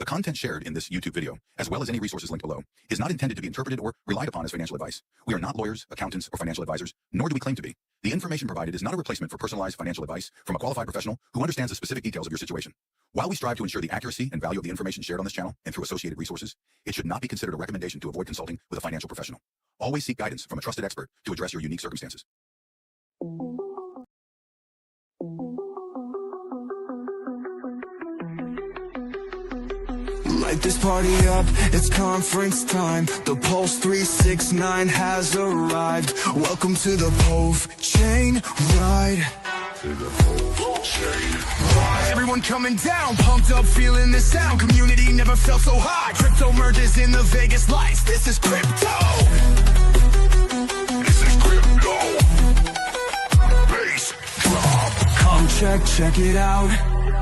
The content shared in this YouTube video, as well as any resources linked below, is not intended to be interpreted or relied upon as financial advice. We are not lawyers, accountants, or financial advisors, nor do we claim to be. The information provided is not a replacement for personalized financial advice from a qualified professional who understands the specific details of your situation. While we strive to ensure the accuracy and value of the information shared on this channel and through associated resources, it should not be considered a recommendation to avoid consulting with a financial professional. Always seek guidance from a trusted expert to address your unique circumstances. Light this party up, it's conference time. The Pulse 369 has arrived. Welcome to the Pulsechain ride. Everyone coming down, pumped up, feeling the sound. Community never felt so high. Crypto merges in the Vegas lights. This is crypto. This is crypto. Bass drop. Come check it out.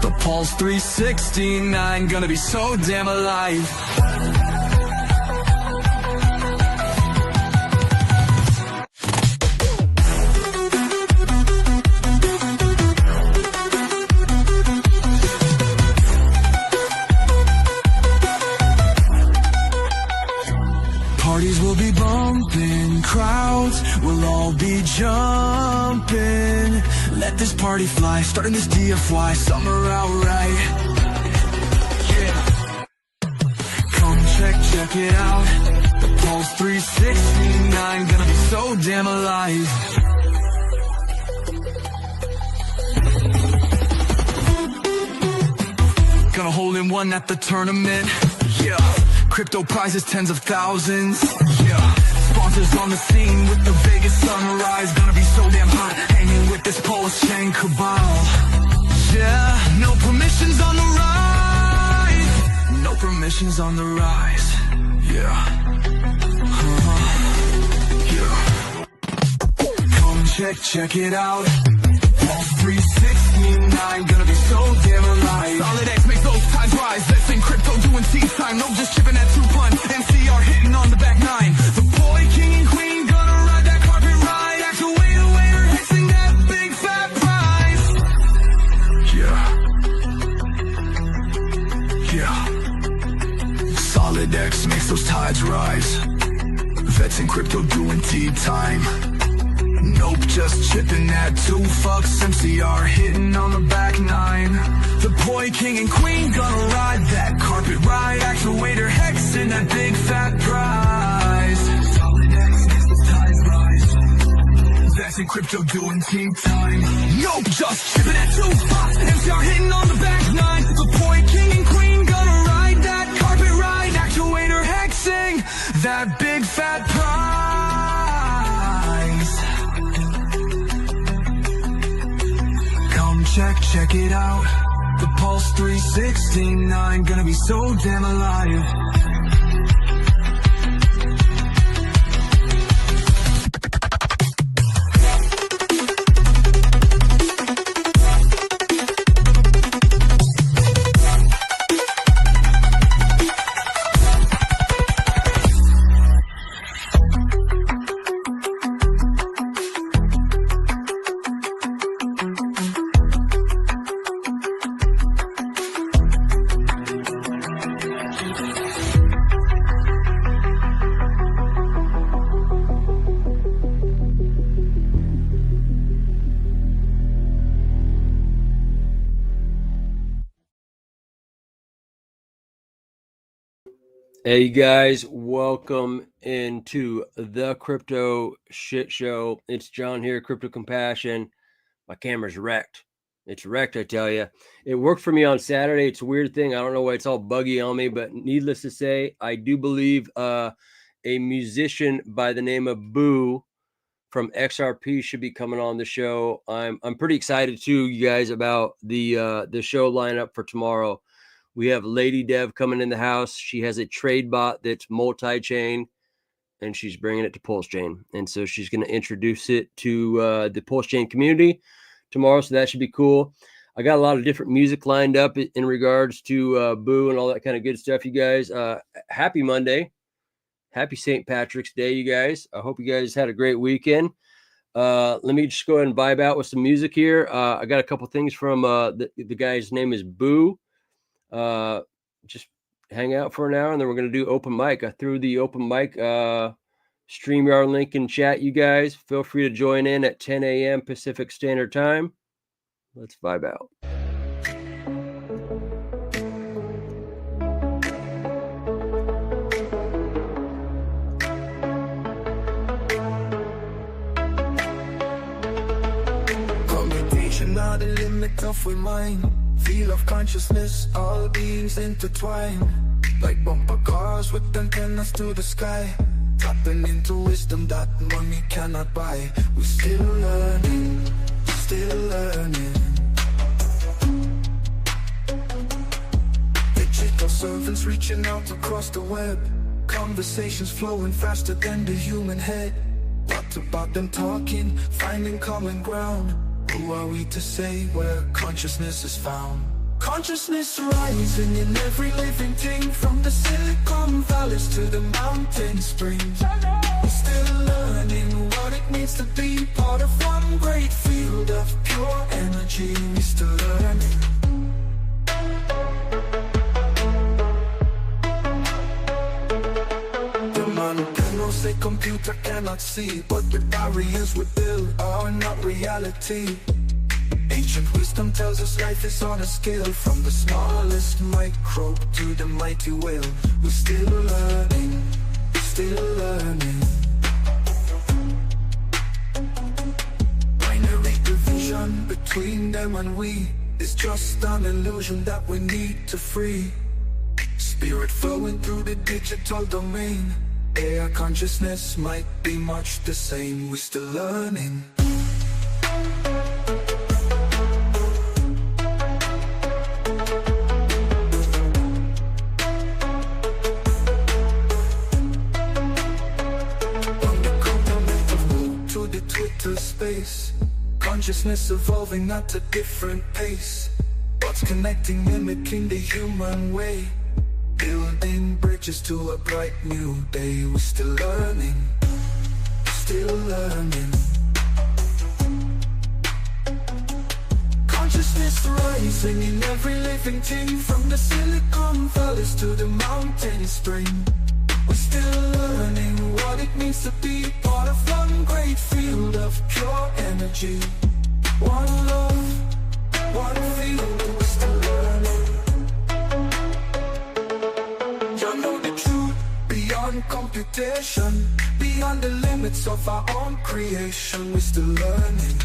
The Pulse 369, gonna be so damn alive. Parties will be bumping, crowds will all be jumping. Let this party fly, starting this DFY, summer outright. Yeah. Come check it out. The Pulse 369, gonna be so damn alive. Gonna hold in one at the tournament. Yeah. Crypto prizes, tens of thousands. Yeah. Sponsors on the scene with the Vegas sunrise. Gonna be so damn hot, hanging with this Pulsechain cabal. Yeah, no permissions on the rise. No permissions on the rise. Yeah. Yeah. Come check it out. Pulse 369, gonna be so damn alive. Solid X makes those tides rise. Let's sing crypto doing tea time. No just chipping at 2 punch. NCR hitting on the back 9. The boy, king and queen, gonna ride that carpet ride. Actuator, waiter, hexing that big fat prize. Yeah. Solid X makes those tides rise. Vets in crypto doing tea time. Nope, just chipping at 2 fucks. MCR hitting on the back 9. The boy, king and queen, gonna ride that carpet ride. Actuator hexing that big fat prize. Solid X makes the tides rise. That's in crypto doing team time. Nope, just chipping at 2 fucks. MCR hitting on the back 9. The boy, king and queen, gonna ride that carpet ride. Actuator hexing that big fat prize. Check it out. The Pulse 369, gonna be so damn alive. Hey, you guys, welcome into the Crypto Shit Show. It's John here, Crypto Compassion. My camera's wrecked. It's wrecked, I tell you. It worked for me on Saturday. It's a weird thing. I don't know why it's all buggy on me, but needless to say, I do believe a musician by the name of Boo from XRP should be coming on the show. I'm pretty excited too, you guys, about the show lineup for tomorrow. We have Lady Dev coming in the house. She has a trade bot that's multi-chain, and she's bringing it to Pulsechain. And so she's going to introduce it to the Pulsechain community tomorrow, so that should be cool. I got a lot of different music lined up in regards to Boo and all that kind of good stuff, you guys. Happy Monday. Happy St. Patrick's Day, you guys. I hope you guys had a great weekend. Let me just go ahead and vibe out with some music here. I got a couple things from the guy's name is Boo. Just hang out for an hour, and then we're going to do open mic. I threw the open mic StreamYard link in chat, you guys. Feel free to join in at 10 a.m. Pacific Standard Time. Let's vibe out. Not a limit of we mind. Feel of consciousness, all beings intertwined. Like bumper cars with antennas to the sky. Tapping into wisdom that money cannot buy. We're still learning, still learning. Digital servants reaching out across the web. Conversations flowing faster than the human head. What about them talking, finding common ground? Who are we to say where consciousness is found? Consciousness rising in every living thing, from the Silicon Valleys to the mountain springs. We're still learning what it means to be part of one great field of pure energy. We're still learning. The man cannot say computer cannot see, but the barriers we build are not reality. Ancient wisdom tells us life is on a scale, from the smallest microbe to the mighty whale. We're still learning, still learning. Binary division between them and we is just an illusion that we need to free. Spirit flowing through the digital domain. Air consciousness might be much the same. We're still learning. Space, consciousness evolving at a different pace. What's connecting, mimicking the human way, building bridges to a bright new day. We're still learning, still learning. Consciousness rising in every living thing, from the Silicon Valleys to the mountain spring. We're still learning what it means to be part of one great field of pure energy. One love, one field. We're still learning. You know the truth beyond computation, beyond the limits of our own creation. We're still learning.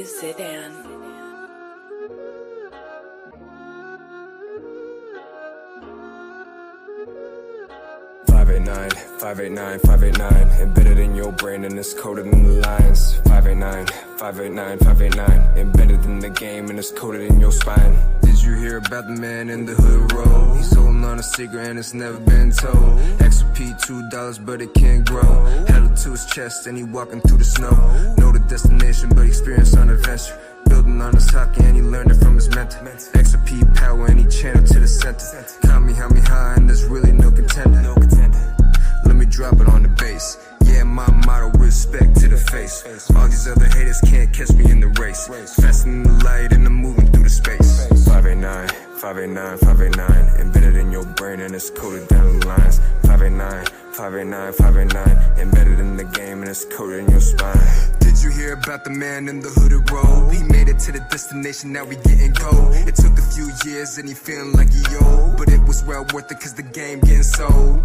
Sedan. 589, 589, 589, embedded in your brain and it's coded in the lines. 589, 589, 589, embedded in the game and it's coded in your spine. Did you hear about the man in the hood road? He's holding on a secret and it's never been told. XP $2 but it can't grow. Held it to his chest and he walking through the snow. Know the destination but experience on adventure. Building on his hockey and he learned it from his mentor. XP power and he channeled to the center. Kamehameha and there's really no contender. Let me drop it on the bass. Yeah, my motto, respect to the face. All these other haters can't catch me in the race. Faster than the light and I'm moving through the space. 589, 589, 589, embedded in your brain and it's coded down the lines. 589, 589, 589, embedded in the game and it's coded in your spine. Did you hear about the man in the hooded robe? He made it to the destination, now we getting gold. It took a few years and he feeling like he old, but it was well worth it cause the game getting sold.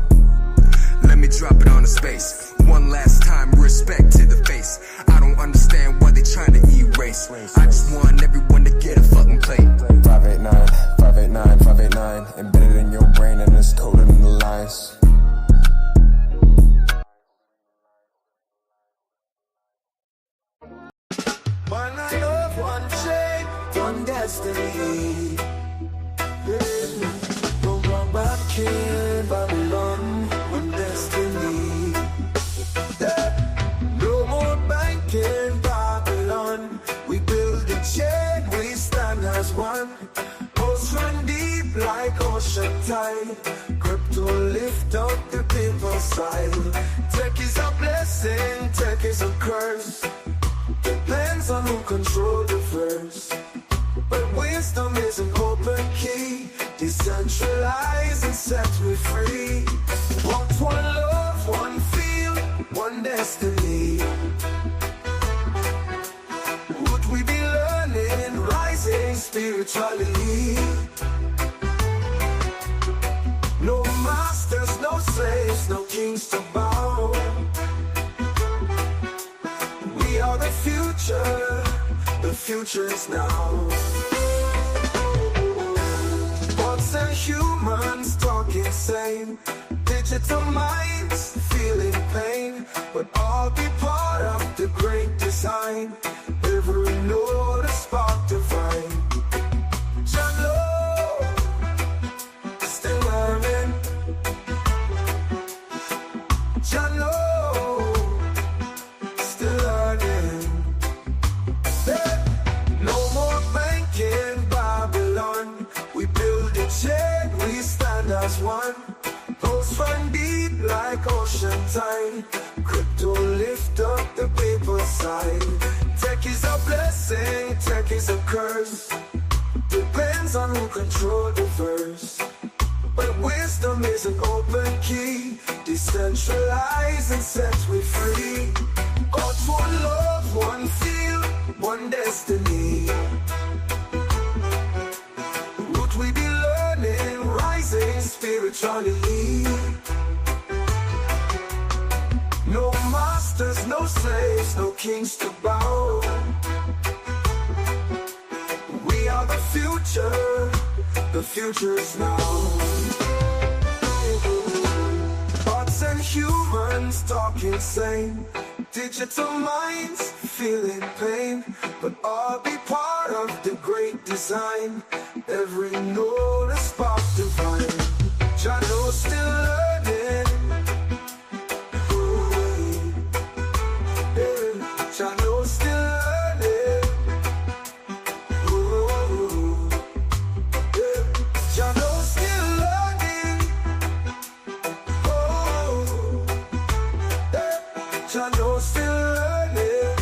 Let me drop it on the space. One last time, respect to the face. I don't understand why they trying to erase. I just want everyone to get a fucking plate. 589, 589, 589, embedded in your brain and it's coded in the lines. One love, one shape, one destiny. No wrong back in Babylon, one destiny. No more banking Babylon. We build a chain, we stand as one. Boats run deep like ocean tide. Crypto lift up the people's side. Tech is a blessing, tech tech is a curse. Depends on who controls the verse. But wisdom is an open key, decentralized and set me free. Want one love, one feel, one destiny. Would we be learning, rising spiritually? No masters, no slaves, no kings to bow. We are the future is now. Bots and humans talking same, digital minds feeling pain, but all be part of the great design. Every node a spark divine. Jalo, still learning. Jalo, still learning. No more banking Babylon. We build a chain, we stand as one. Pulse run deep like ocean tide. Crypto lift up the paper side. Tech is a blessing, tech is a curse. Depends on who controls the verse. But wisdom is an open key, decentralized and sets we free. God's one love, one feel, one destiny. Would we be learning, rising spiritually? No masters, no slaves, no kings to bow. We are the future is now. Bots and humans talking same, digital minds feeling pain, but all be part of the great design. Every node a spark divine. Jano still learning. Jano still learning. Jano still learning. Jano still learning.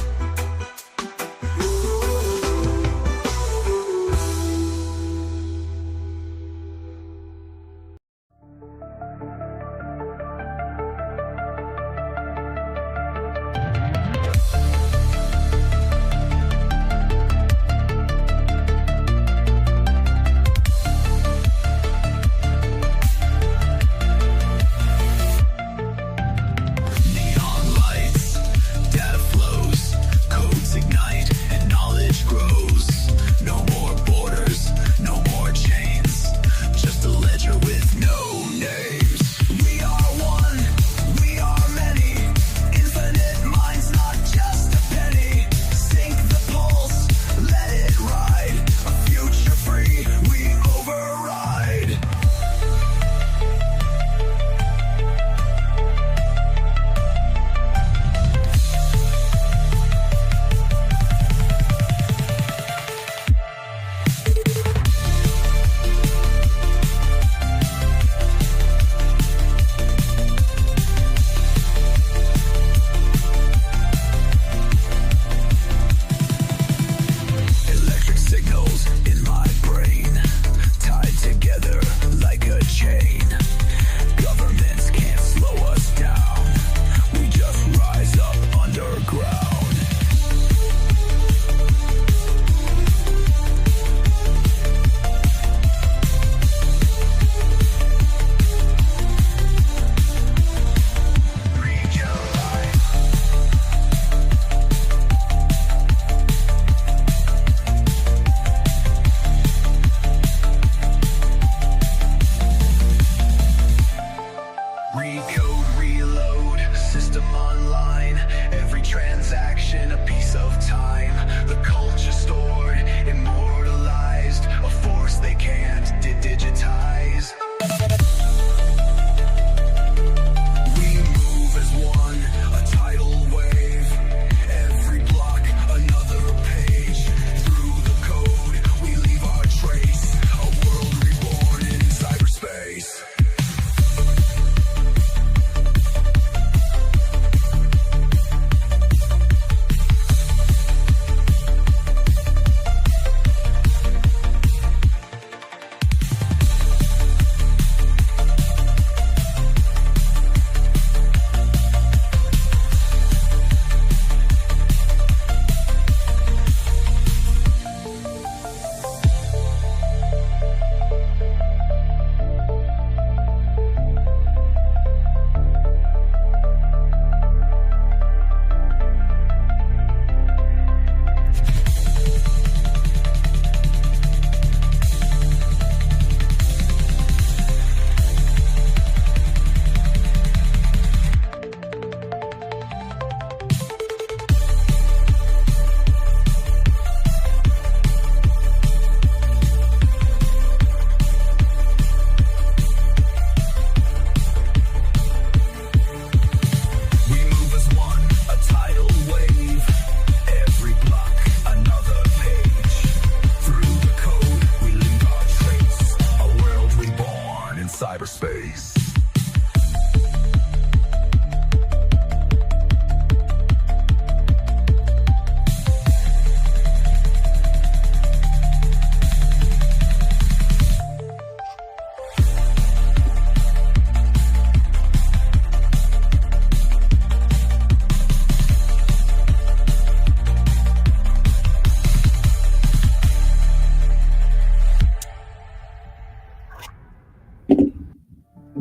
Neon lights, data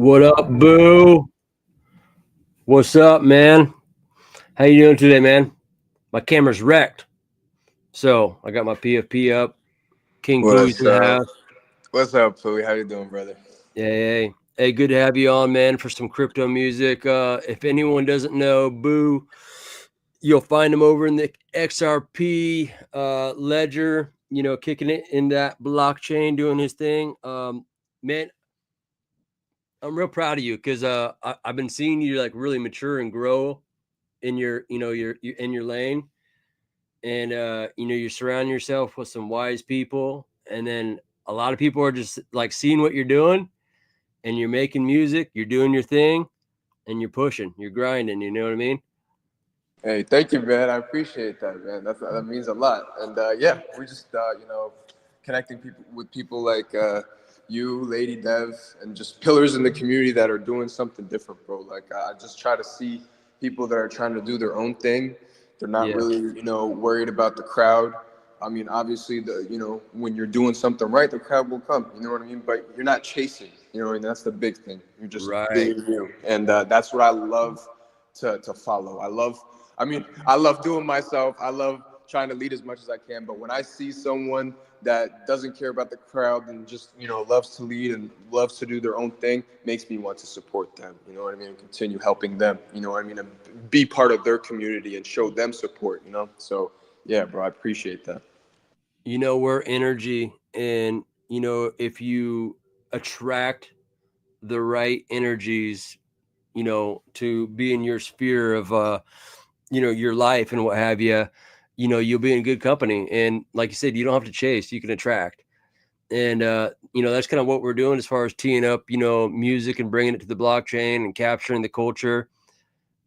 What up, Boo? What's up, man? How you doing today, man? My camera's wrecked, so I got my PFP up. King Poo's in the house. What's up, Pooey? How you doing, brother? Hey, good to have you on, man, for some crypto music. If anyone doesn't know, Boo, you'll find him over in the XRP ledger, kicking it in that blockchain, doing his thing. Man, I'm real proud of you because I've been seeing you like really mature and grow in your in your lane, and you're surrounding yourself with some wise people, and then a lot of people are just like seeing what you're doing, and you're making music, you're doing your thing, and you're pushing, you're grinding. You know what I mean? Hey, thank you, man. I appreciate that, man. That means a lot. And yeah, we're just connecting people with people like you, Lady Dev, and just pillars in the community that are doing something different, bro. Like I just try to see people that are trying to do their own thing. They're not really, worried about the crowd. I mean, obviously, when you're doing something right, the crowd will come. You know what I mean? But you're not chasing. You know, and that's the big thing. You're just Right. being you, and that's what I love to follow. I love doing myself. I love trying to lead as much as I can. But when I see someone that doesn't care about the crowd and just, loves to lead and loves to do their own thing, makes me want to support them. You know what I mean? And continue helping them, you know what I mean? And be part of their community and show them support, So, yeah, bro, I appreciate that. We're energy, and, if you attract the right energies, to be in your sphere of, your life and what have you, you'll be in good company. And like you said, you don't have to chase, you can attract. And, that's kind of what we're doing as far as teeing up, music and bringing it to the blockchain and capturing the culture.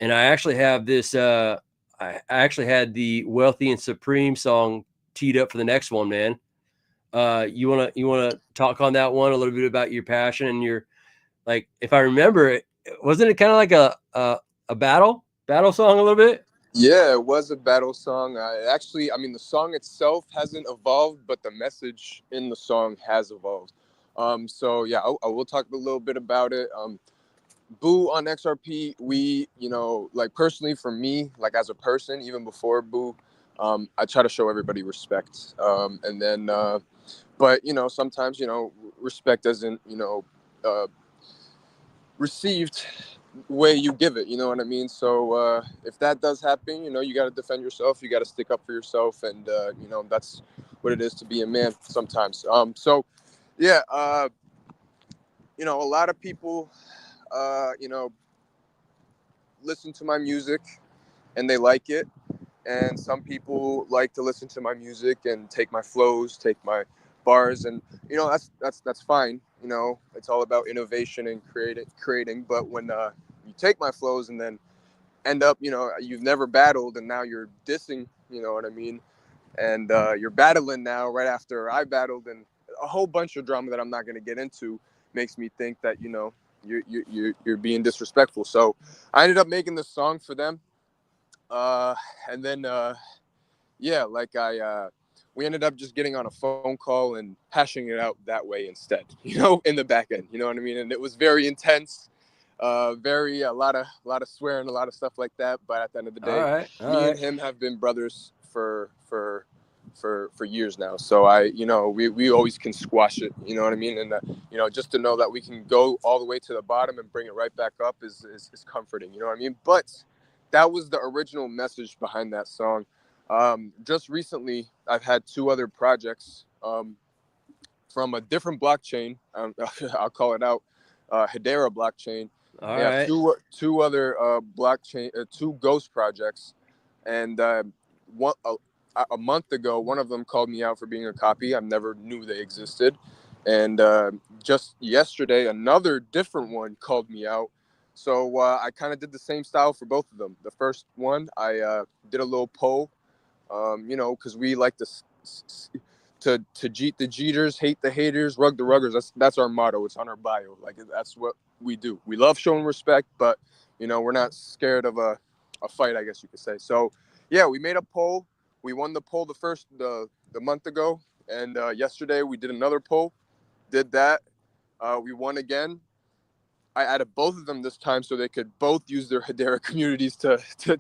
And I actually have this, I actually had the Wealthy and Supreme song teed up for the next one, man. You wanna talk on that one a little bit about your passion and your, like, if I remember it, wasn't it kind of like a battle song a little bit? Yeah, it was a battle song. The song itself hasn't evolved, but the message in the song has evolved. So yeah, I will talk a little bit about it. Boo on XRP, we, like personally for me, like as a person, even before Boo, I try to show everybody respect. And then, but sometimes, respect isn't, received way you give it, you know what I mean? So if that does happen, you got to defend yourself, you got to stick up for yourself, and that's what it is to be a man sometimes. So yeah, a lot of people listen to my music and they like it, and some people like to listen to my music and take my flows, take my bars, and that's fine. It's all about innovation and creating. But when you take my flows and then end up, you've never battled and now you're dissing, you know what I mean? And you're battling now right after I battled, and a whole bunch of drama that I'm not going to get into makes me think that you're being disrespectful. So I ended up making this song for them, and then yeah, like we ended up just getting on a phone call and hashing it out that way instead, in the back end, you know what I mean? And it was very intense, very a lot of swearing, a lot of stuff like that. But at the end of the day, All me right. and him have been brothers for years now. So we always can squash it, you know what I mean? And just to know that we can go all the way to the bottom and bring it right back up is comforting, you know what I mean? But that was the original message behind that song. Just recently, I've had two other projects from a different blockchain. I'll call it out, Hedera blockchain. All I have right. two other blockchain, two ghost projects, and one a month ago, one of them called me out for being a copy. I never knew they existed, and just yesterday, another different one called me out. So I kind of did the same style for both of them. The first one, I did a little poll, because we like to jeet the jeeters, hate the haters, rug the ruggers. That's our motto. It's on our bio. Like that's what we do. We love showing respect, but we're not scared of a fight, I guess you could say. So yeah, we made a poll. We won the poll the month ago, and yesterday we did another poll. Did that. We won again. I added both of them this time so they could both use their Hedera communities to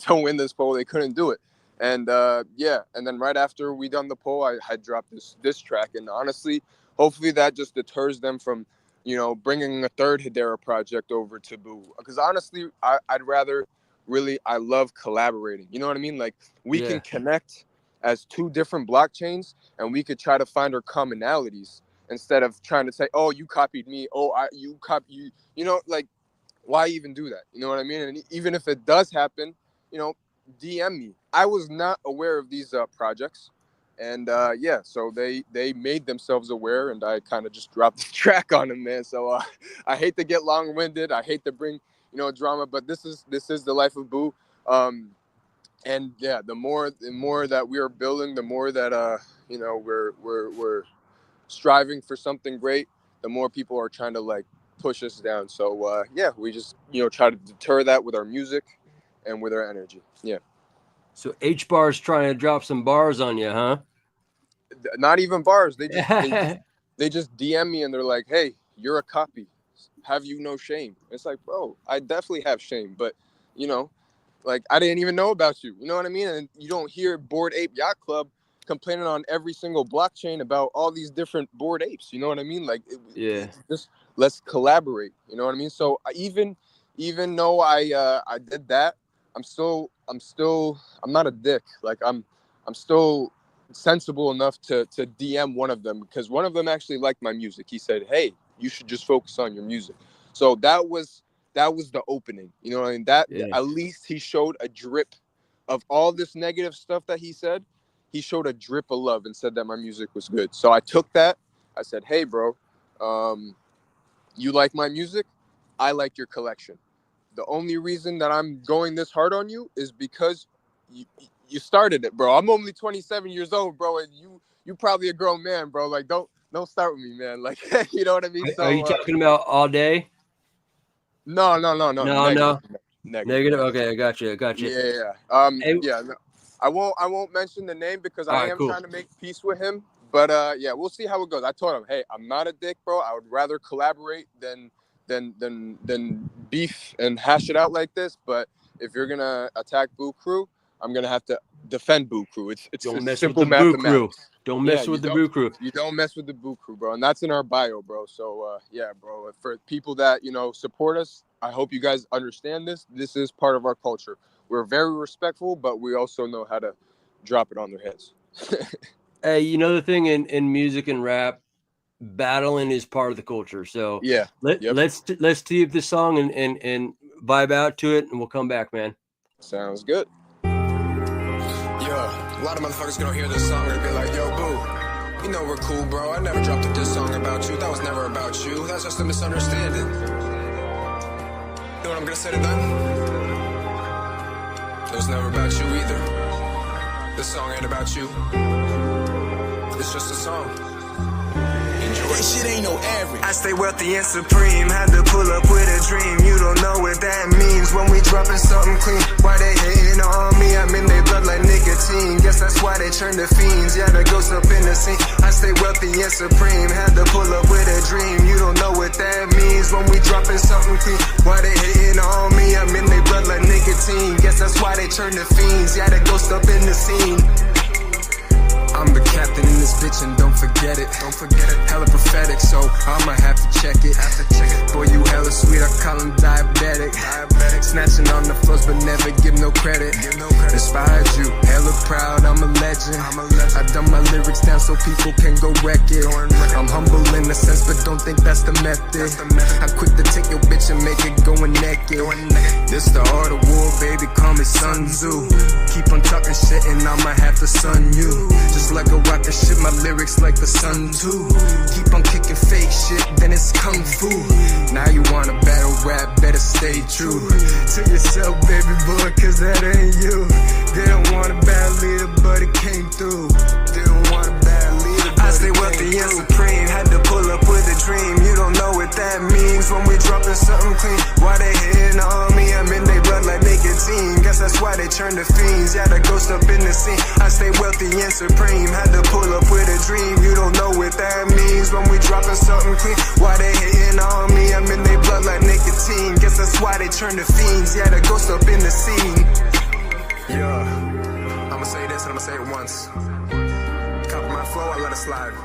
win this poll. They couldn't do it. And and then right after we done the poll, I had dropped this track. And honestly, hopefully that just deters them from, bringing a third Hedera project over to Boo. Because honestly, I love collaborating. You know what I mean? Like, we can connect as two different blockchains, and we could try to find our commonalities instead of trying to say, oh, you copied me. Oh, you copied you. Like, why even do that? You know what I mean? And even if it does happen, DM me. I was not aware of these projects. And so they made themselves aware, and I kind of just dropped the track on them, man. So I hate to get long-winded. I hate to bring drama, but this is the life of Boo. And yeah, the more that we are building, the more that we're striving for something great, the more people are trying to like push us down. So we just try to deter that with our music and with our energy. Yeah. So H-Bar's trying to drop some bars on you, huh? Not even bars. They just DM me and they're like, "Hey, you're a copy. Have you no shame?" It's like, bro, I definitely have shame, but like, I didn't even know about you. You know what I mean? And you don't hear Bored Ape Yacht Club complaining on every single blockchain about all these different Bored Apes. You know what I mean? Like, just let's collaborate. You know what I mean? So even though I did that, I'm not a dick. Like, I'm still sensible enough to DM one of them, because one of them actually liked my music. He said, "Hey, you should just focus on your music." So that was the opening. You know what I mean? At least he showed a drip of all this negative stuff that he said. He showed a drip of love and said that my music was good. So I took that. I said, "Hey, bro, you like my music? I like your collection. The only reason that I'm going this hard on you is because you started it, bro. I'm only 27 years old, bro, and you probably a grown man, bro. Like, don't start with me, man. Like, you know what I mean?" So, are you talking about All Day? No. Negative. Okay, I got you. Yeah. No, I won't mention the name because I am trying to make peace with him. But we'll see how it goes. I told him, "Hey, I'm not a dick, bro. I would rather collaborate than beef and hash it out like this. But if you're gonna attack Boo Crew, I'm gonna have to defend Boo Crew. It's don't mess simple with the Boo mathematics. Crew. Don't mess with the Boo Crew. You don't mess with the Boo Crew, bro. And that's in our bio, bro. So bro. For people that support us, I hope you guys understand this. This is part of our culture. We're very respectful, but we also know how to drop it on their heads. Hey, the thing in music and rap, battling is part of the culture. So let's tee up this song and vibe out to it, and we'll come back, man. Sounds good. A lot of motherfuckers gonna hear this song and be like, "Yo, Boo, you know we're cool, bro. I never dropped a diss song about you. That was never about you. That's just a misunderstanding." You know what I'm gonna say to them? It was never about you either. This song ain't about you. It's just a song. This shit ain't no average. I stay wealthy and supreme. Had to pull up with a dream. You don't know what that means when we dropping something clean. Why they hating on me? I'm in their blood like nicotine. Guess that's why they turn to fiends. Yeah, the ghost up in the scene. I stay wealthy and supreme. Had to pull up with a dream. You don't know what that means when we dropping something clean. Why they hating on me? I'm in their blood like nicotine. Guess that's why they turn to fiends. Yeah, the ghost up in the scene. I'm the captain in this bitch and don't forget it. Hella prophetic, so I'ma have to check it. Boy, you hella sweet, I call him diabetic. Snatching on the floors, but never give no credit. Inspired you, hella proud, I'm a legend. I dumb my lyrics down so people can go wreck it. I'm humble in a sense, but don't think that's the method. I'm quick to take your bitch and make it going naked. This the art of war, baby, call me Sun Tzu. Keep on talking shit and I'ma have to sun you. Just like a rocket ship, my lyrics like the sun too. Keep on kicking fake shit, then it's kung fu. Now you wanna battle rap, better stay true to yourself, baby boy, cause that ain't you. They don't want a bad leader, but it came through. They don't want a bad leader, but I stay wealthy and supreme. Had to pull up with a dream. You don't know what that means when we dropping something clean. Why they hating on me? I'm in their blood like nicotine. Guess that's why they turn to fiends. yeah, the ghost up in the scene. I stay wealthy and supreme, had to pull up with a dream. You don't know what that means when we dropping something clean. Why they hating on me? I'm in their blood like nicotine. Guess that's why they turn to fiends, yeah, the ghost up in the scene. Yeah, I'ma say this and I'ma say it once. Copy my flow, I let it slide.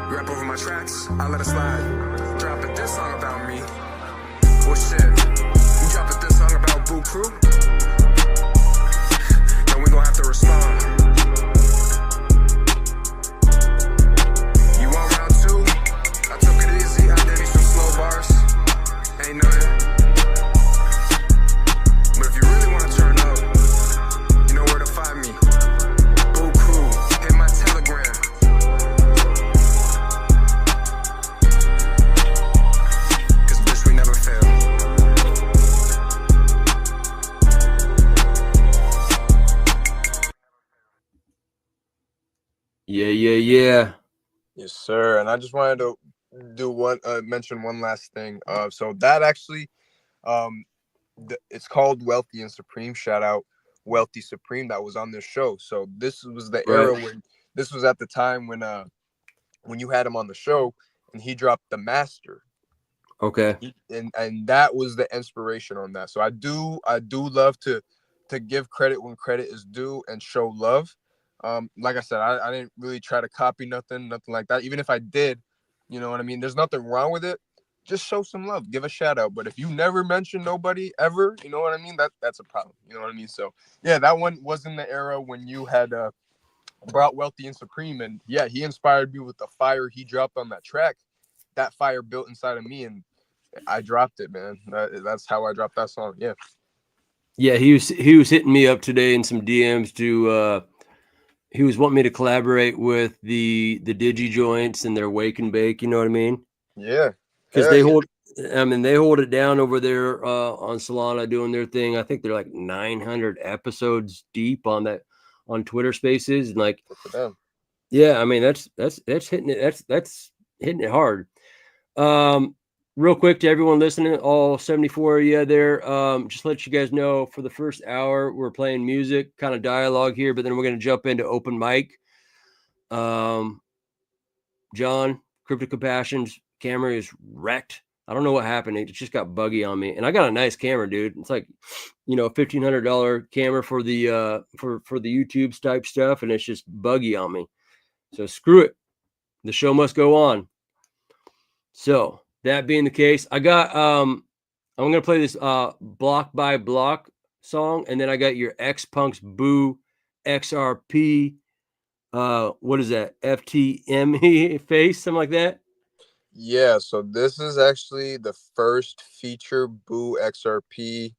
Rap over my tracks, I let it slide. Dropping this song about me. Well shit, you dropping this song about Boo Crew? Then we gon' have to respond. You want round two? I took it easy, I did me some slow bars. Ain't nothing. But if you really wanna turn up, you know where to find me. Boo Crew, hit my Telegram. Cause bitch, we never fail. Yeah. Yes, sir. And I just wanted to mention one last thing. So that actually, it's called Wealthy and Supreme. Shout out Wealthy Supreme that was on this show. So this was the era when this was at the time when you had him on the show and he dropped The Master. Okay. And that was the inspiration on that. So I do love to give credit when credit is due and show love. Like I said, I didn't really try to copy nothing like that. Even if I did, you know what I mean? There's nothing wrong with it. Just show some love, give a shout out. But if you never mention nobody ever, you know what I mean? That's a problem. You know what I mean? So yeah, that one was in the era when you had brought Wealthy and Supreme, and yeah, he inspired me with the fire he dropped on that track. That fire built inside of me, and I dropped it, man. That's how I dropped that song. Yeah. Yeah, he was hitting me up today in some DMs to he was wanting me to collaborate with the Digi Joints and their Wake and Bake, you know what I mean? Yeah. Because they hold it down over there on Solana doing their thing. I think they're like 900 episodes deep on Twitter Spaces, and like, yeah, I mean that's hitting it. That's hitting it hard. Real quick to everyone listening, all 74 of you there, just let you guys know for the first hour, we're playing music, kind of dialogue here, but then we're going to jump into open mic. John, Crypto Compassion's camera is wrecked. I don't know what happened. It just got buggy on me. And I got a nice camera, dude. It's like, $1,500 camera for the for the YouTube type stuff, and it's just buggy on me. So screw it. The show must go on. So that being the case, I got I'm gonna play this block by block song, and then I got your X Punk's Boo XRP. What is that? FTME face, something like that. Yeah, so this is actually the first feature Boo XRP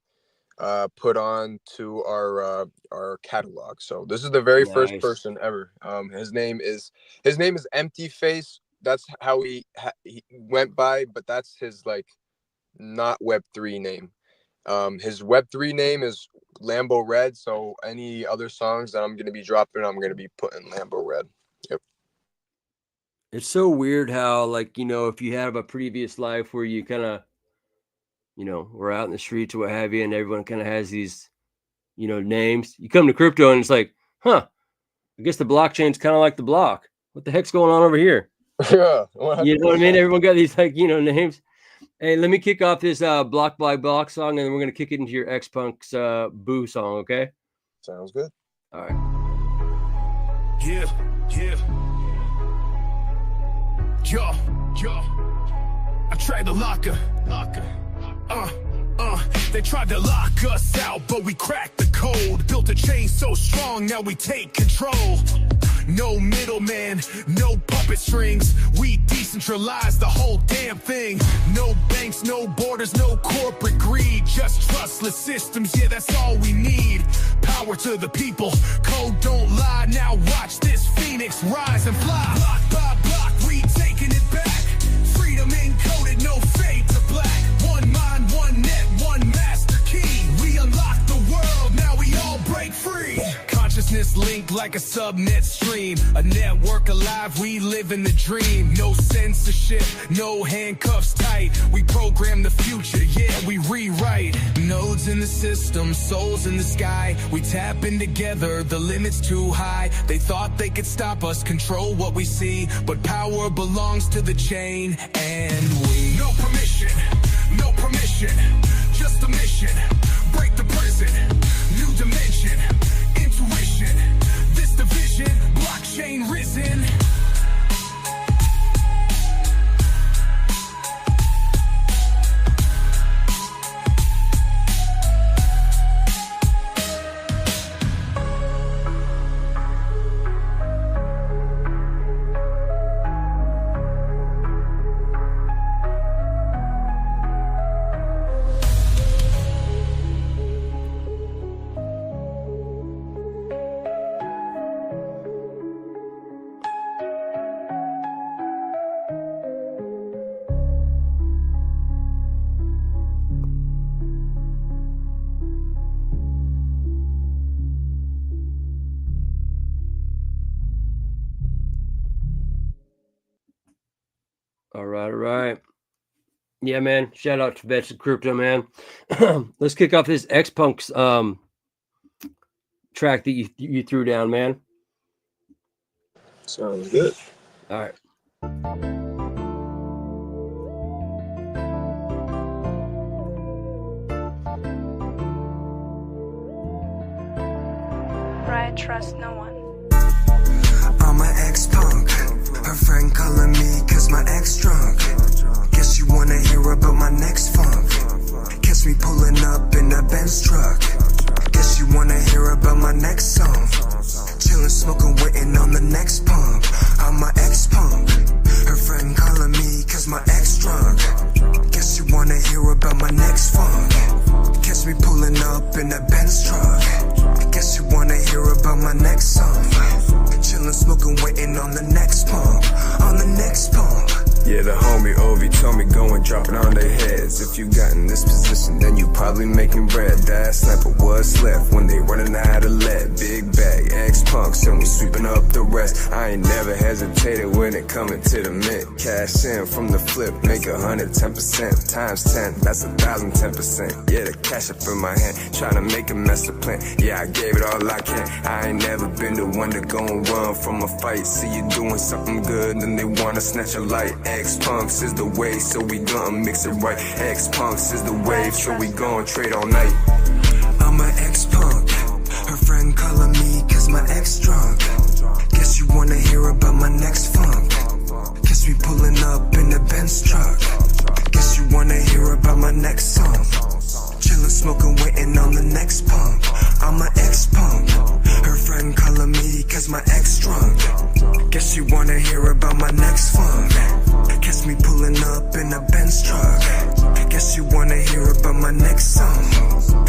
put on to our catalog. So this is the very first person ever. His name is Empty Face. That's how he went by, but that's his not Web3 name. His Web3 name is Lambo Red. So any other songs that I'm gonna be dropping, I'm gonna be putting Lambo Red. Yep. It's so weird how if you have a previous life where you kind of, we're out in the streets or what have you, and everyone kind of has these, names. You come to crypto and it's like, I guess the blockchain's kind of like the block. What the heck's going on over here? Yeah, you know what I mean? Everyone got these names. Hey, let me kick off this block by block song, and then we're gonna kick it into your X Punk's Boo song. Okay? Sounds good. All right. Yeah. Yo. I tried to locker. They tried to lock us out, but we cracked the code. Built a chain so strong, now we take control. No middleman, no puppet strings. We decentralize the whole damn thing. No banks, no borders, no corporate greed. Just trustless systems, yeah, that's all we need. Power to the people, code don't lie. Now watch this phoenix rise and fly. Block by block, we taking it back. Freedom encoded, no fade to black. One mind, one net, one master key. We unlock the world, now we all break free. Consciousness Wireless link like a subnet stream. A network alive, we live in the dream. No censorship, no handcuffs tight. We program the future, yeah, we rewrite. Nodes in the system, souls in the sky. We tap in together, the limit's too high. They thought they could stop us, control what we see. But power belongs to the chain, and we... No permission, just a mission. Break the prison, new dimension. Intuition, this division, blockchain risen. All right. Yeah, man. Shout out to Vets and Crypto, man. Let's kick off this X-Punk's track that you threw down, man. Sounds good. All right. Right, trust no one. I'm an ex-punk. Her friend calling me cause my ex drunk. Guess you wanna hear about my next funk. Catch me pulling up in a Benz truck. Guess you wanna hear about my next song. Chillin', smoking, waiting on the next pump. I'm my ex-punk. Her friend calling me cause my ex drunk. Guess you wanna hear about my next funk. Catch me pulling up in a Benz truck. Guess you wanna hear about my next song. Chillin', smoking, waiting on the next pump. On the next pump. Yeah, the homie Ovi told me go and drop it on their heads. If you got in this position, then you probably making bread. That sniper was left when they running out of lead. Big bag, ex-punks, and we sweeping up the rest. I ain't never hesitated when it coming to the mint. Cash in from the flip, make 110%. Times 10, that's 1,010%. Yeah, the cash up in my hand, trying to make a master plan. Yeah, I gave it all I can. I ain't never been the one to go and run from a fight. See you doing something good, then they wanna snatch your light. X-Punks is the way, so we gonna mix it right. X-Punks is the wave, so we gonna trade all night. I'm an ex-punk. Her friend calling me cause my ex drunk. Guess you wanna hear about my next funk. Guess we pulling up in the Benz truck. Guess you wanna hear about my next song. Chillin', smoking, waiting on the next pump. I'm an ex-punk. Her friend calling me cause my ex drunk. Guess you wanna hear about my next funk. Guess me pulling up in a Benz truck. Guess you wanna hear about my next song.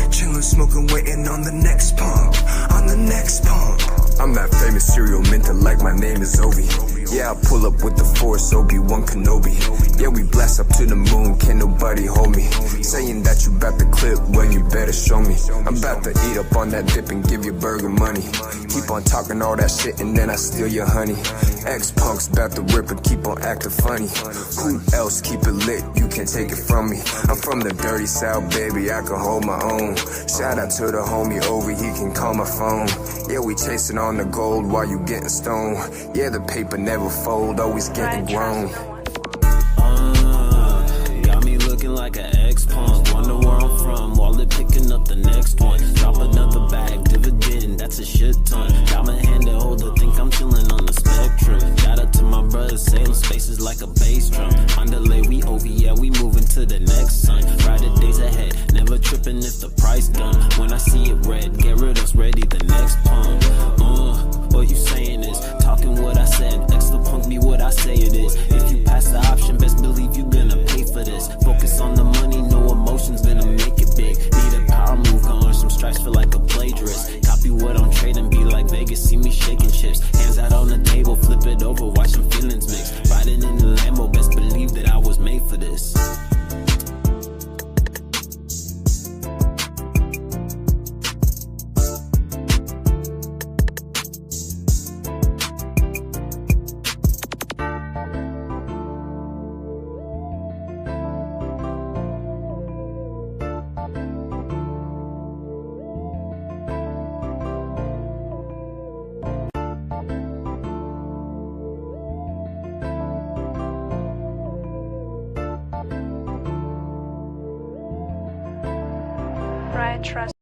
Chillin', smoking, waiting on the next pump. On the next pump. I'm that famous serial minter like my name is Ovi. Yeah, I pull up with the Force, Obi-Wan Kenobi. Yeah, we blast up to the moon, can't nobody hold me. Saying that you bout to clip, well you better show me. I'm about to eat up on that dip and give you burger money. Keep on talking all that shit and then I steal your honey. X-Punks bout to rip and keep on acting funny. Who else keep it lit, you can't take it from me. I'm from the dirty south, baby, I can hold my own. Shout out to the homie Ovi, he can call my phone. Yeah, we chasing on the gold while you getting stoned. Yeah, the paper never fold, always getting grown. Got me looking like an ex-punk. Wonder where I'm from, wallet picking up the next one. Drop another bag, dividend, that's a shit ton. Got my hand to hold it, think I'm chilling on the spectrum. Shout out to my brothers, sailing spaces like a bass drum. Underlay, we over, yeah, we moving to the next sun. Brighter days ahead, never tripping if the price done. When I see it red, get rid of us, ready the next pump. What you saying is, talking what I said, extra punk me what I say it is. If you pass the option, best believe you gonna pay for this. Focus on the money, no emotions, gonna make it big. Need a power move, gonna earn some stripes, feel like a play trust.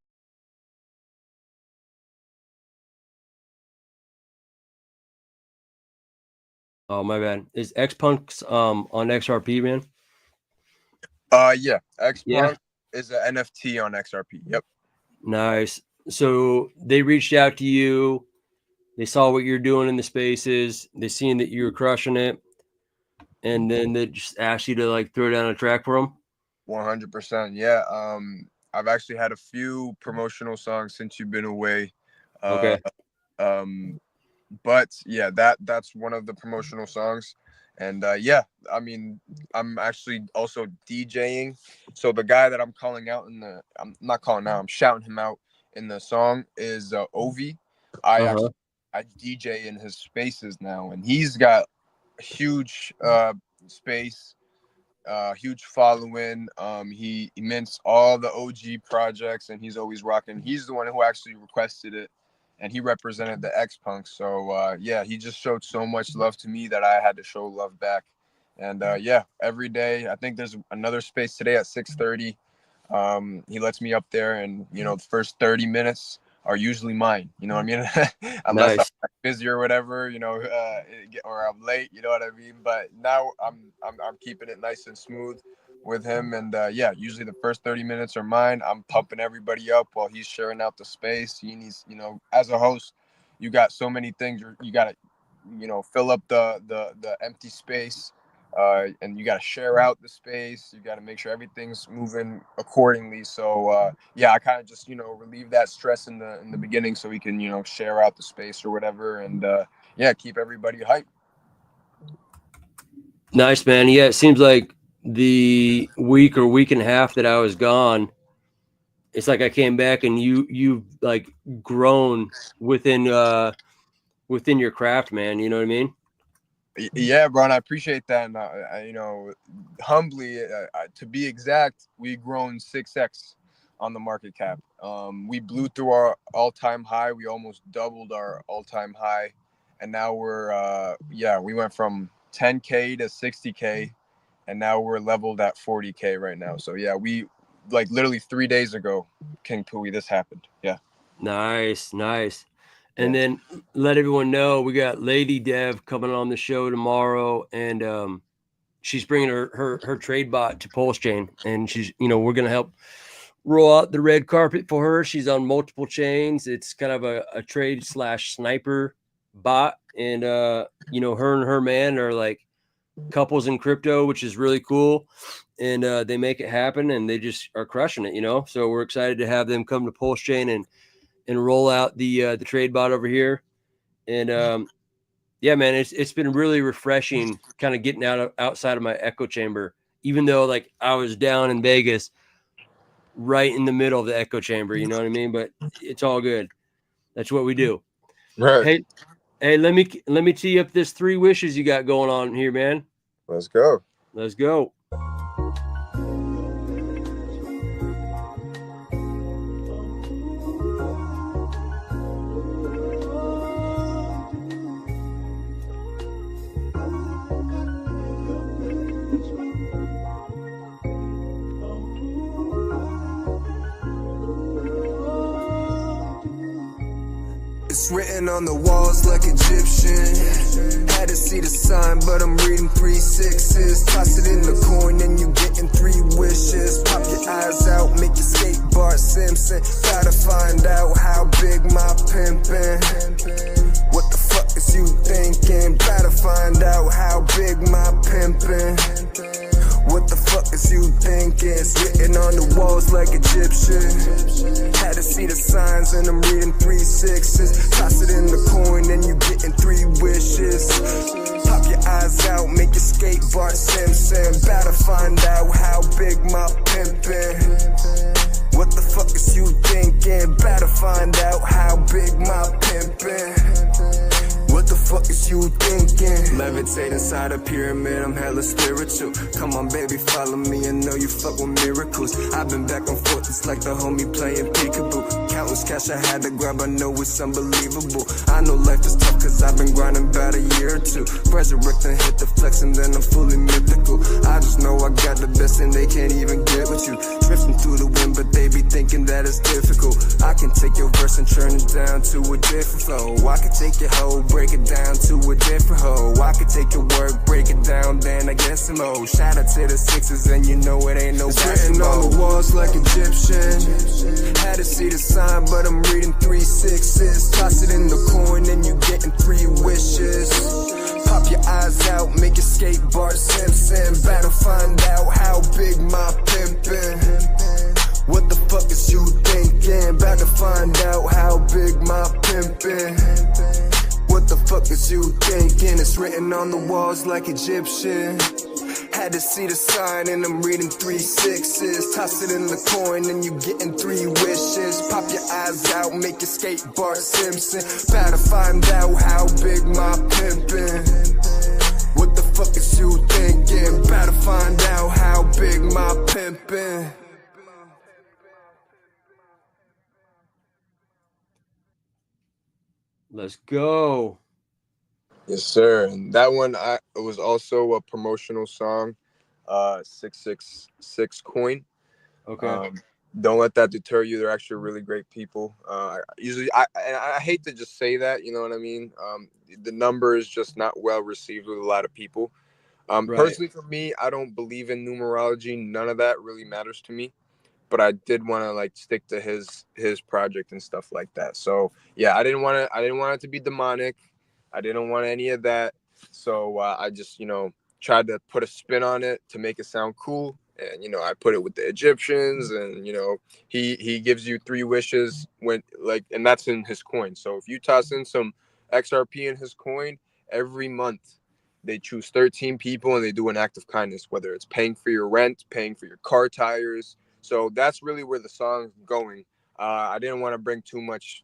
Oh, my bad. Is X Punk's on XRP, man? Yeah, X Yeah. Punk is an NFT on XRP. Yep. Nice. So they reached out to you. They saw what you're doing in the spaces. They seen that you were crushing it, and then they just asked you to like throw down a track for them. 100%. Yeah. I've actually had a few promotional songs since you've been away. Okay. But yeah, that's one of the promotional songs. And yeah, I mean, I'm actually also DJing. So the guy that I'm calling out I'm not calling out, I'm shouting him out in the song is Ovi. I DJ in his spaces now, and he's got a huge space, huge following. He mints all the OG projects, and he's always rocking. He's the one who actually requested it, and he represented the X Punk. So yeah, he just showed so much love to me that I had to show love back. And yeah, every day. I think there's another space today at 6:30. He lets me up there, and the first 30 minutes are usually mine. You know what I mean? Unless Nice. I'm busy or whatever, or I'm late. You know what I mean? But now I'm keeping it nice and smooth with him, and yeah, usually the first 30 minutes are mine. I'm pumping everybody up while he's sharing out the space. He needs, as a host, you got so many things. You got to, fill up the empty space. And you got to share out the space. You got to make sure everything's moving accordingly. So yeah, I kind of just relieve that stress in the beginning, so we can share out the space or whatever, and yeah, keep everybody hyped. Nice, man. Yeah, it seems like the week or week and a half that I was gone, it's like I came back and you've like grown within your craft, man. You know what I mean? Yeah, bro, and I appreciate that. And humbly, to be exact, we've grown 6x on the market cap. We blew through our all-time high. We almost doubled our all-time high, and now we went from 10K to 60K, and now we're leveled at 40K right now. So yeah, we like literally 3 days ago, King Pooey, this happened. Yeah. Nice. And then let everyone know we got Lady Dev coming on the show tomorrow, and she's bringing her trade bot to Pulsechain, and she's we're gonna help roll out the red carpet for her. She's on multiple chains. It's kind of a trade / sniper bot, and her and her man are like couples in crypto, which is really cool, and they make it happen, and they just are crushing it. So we're excited to have them come to Pulsechain and roll out the trade bot over here. And yeah, man, it's been really refreshing kind of getting outside of my echo chamber, even though like I was down in Vegas right in the middle of the echo chamber, you know what I mean? But it's all good. That's what we do. Right. Hey, let me tee up this 3 wishes you got going on here, man. Let's go. It's written on the walls like Egyptian. Had to see the sign, but I'm reading 3 6s. Toss it in the coin and you getting 3 wishes. Pop your eyes out, make your skateboard Simpson. Gotta find out how big my pimpin'. What the fuck is you thinking? Gotta find out how big my pimpin'. What the fuck is you thinking? It's written on the walls like Egyptian. Had to see the signs and I'm reading 3 6s. Toss it in the coin and you getting 3 wishes. Pop your eyes out, make your skateboard Simpson. Better find out how big my pimpin'. What the fuck is you thinking? Better find out how big my pimpin'. What the fuck is you thinking? Levitate inside a pyramid, I'm hella spiritual. Come on, baby, follow me. I know you fuck with miracles. I've been back and forth, it's like the homie playing peekaboo. Countless cash I had to grab, I know it's unbelievable. I know life is tough, cause I've been grinding about a year or two. Resurrect and hit the flex, and then I'm fully mythical. I just know I got the best, and they can't even get with you. Drifting through the wind, but they be thinking that it's difficult. I can take your verse and turn it down to a different flow. I can take your hoe, break it down to a different hoe. I can take your work, break it down, then I get some more. Shout out to the sixes, and you know it ain't no it's written on the walls like Egyptian. Had to see the sign, but I'm reading 3 6s. Toss it in the coin, and you getting 3 wishes. Pop your eyes out, make your skateboard Simpson. Better find out how big my pimpin'. What the fuck is you thinking? About to find out how big my pimpin'. What the fuck is you thinking? It's written on the walls like Egyptian. Had to see the sign and I'm reading 3 6s. Toss it in the coin and you getting 3 wishes. Pop your eyes out, make your skateboard Simpson. About to find out how big my pimpin'. What the fuck is you thinking? About to find out how big my pimpin'. Let's go. Yes, sir. And that one, it was also a promotional song, 666 coin. Okay. Don't let that deter you. They're actually really great people. Usually, I hate to just say that, you know what I mean? The number is just not well received with a lot of people. Right. Personally, for me, I don't believe in numerology. None of that really matters to me. But I did want to like stick to his project and stuff like that. So yeah, I didn't want it to be demonic. I didn't want any of that. So I just, tried to put a spin on it to make it sound cool. And, I put it with the Egyptians, and, he gives you 3 wishes and that's in his coin. So if you toss in some XRP in his coin, every month they choose 13 people and they do an act of kindness, whether it's paying for your rent, paying for your car tires. So that's really where the song's going. I didn't want to bring too much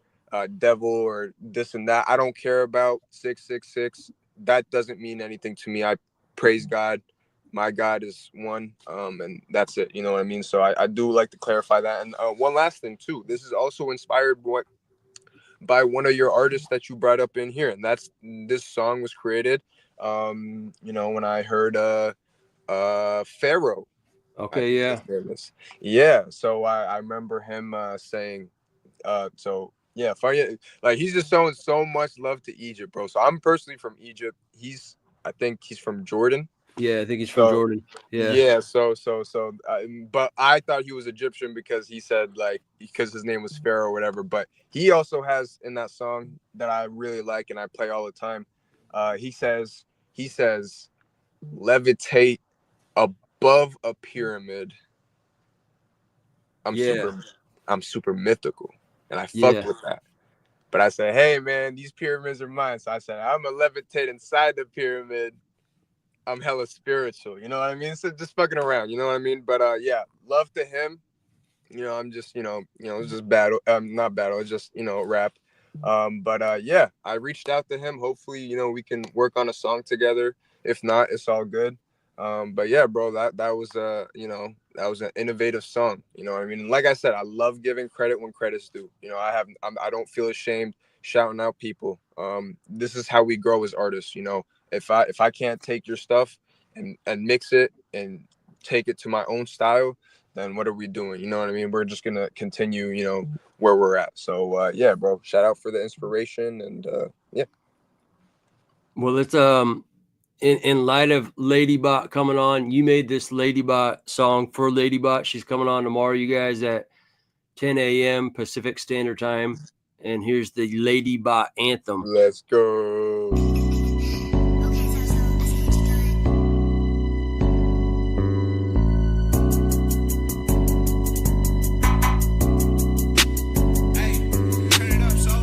devil or this and that. I don't care about 666. That doesn't mean anything to me. I praise God. My God is one, and that's it. You know what I mean? So I do like to clarify that. And one last thing, too. This is also inspired by one of your artists that you brought up in here. And this song was created, when I heard Pharaoh. Okay, yeah. Yeah, so I remember him saying, funny, like he's just showing so much love to Egypt, bro. So I'm personally from Egypt. I think he's from Jordan. Yeah, I think he's from Jordan. Yeah. Yeah, but I thought he was Egyptian because he said because his name was Pharaoh or whatever. But he also has in that song that I really like and I play all the time. He says, levitate above a pyramid. I'm super mythical, and I fucked with that. But I said, hey man, these pyramids are mine. So I said, I'm gonna levitate inside the pyramid. I'm hella spiritual, you know what I mean? So just fucking around, you know what I mean? But yeah, love to him. I'm just, it's just battle. Not battle. It's just, rap. But yeah, I reached out to him. Hopefully, we can work on a song together. If not, it's all good. But yeah, bro, that was that was an innovative song. You know what I mean? Like I said, I love giving credit when credit's due. I don't feel ashamed shouting out people. This is how we grow as artists. If I can't take your stuff and mix it and take it to my own style, then what are we doing? You know what I mean? We're just gonna continue, where we're at. So yeah, bro, shout out for the inspiration and yeah. Well, let's in light of Ladybot coming on, you made this Ladybot song for Ladybot. She's coming on tomorrow, you guys, at 10 a.m. Pacific Standard Time. And here's the Ladybot anthem. Let's go.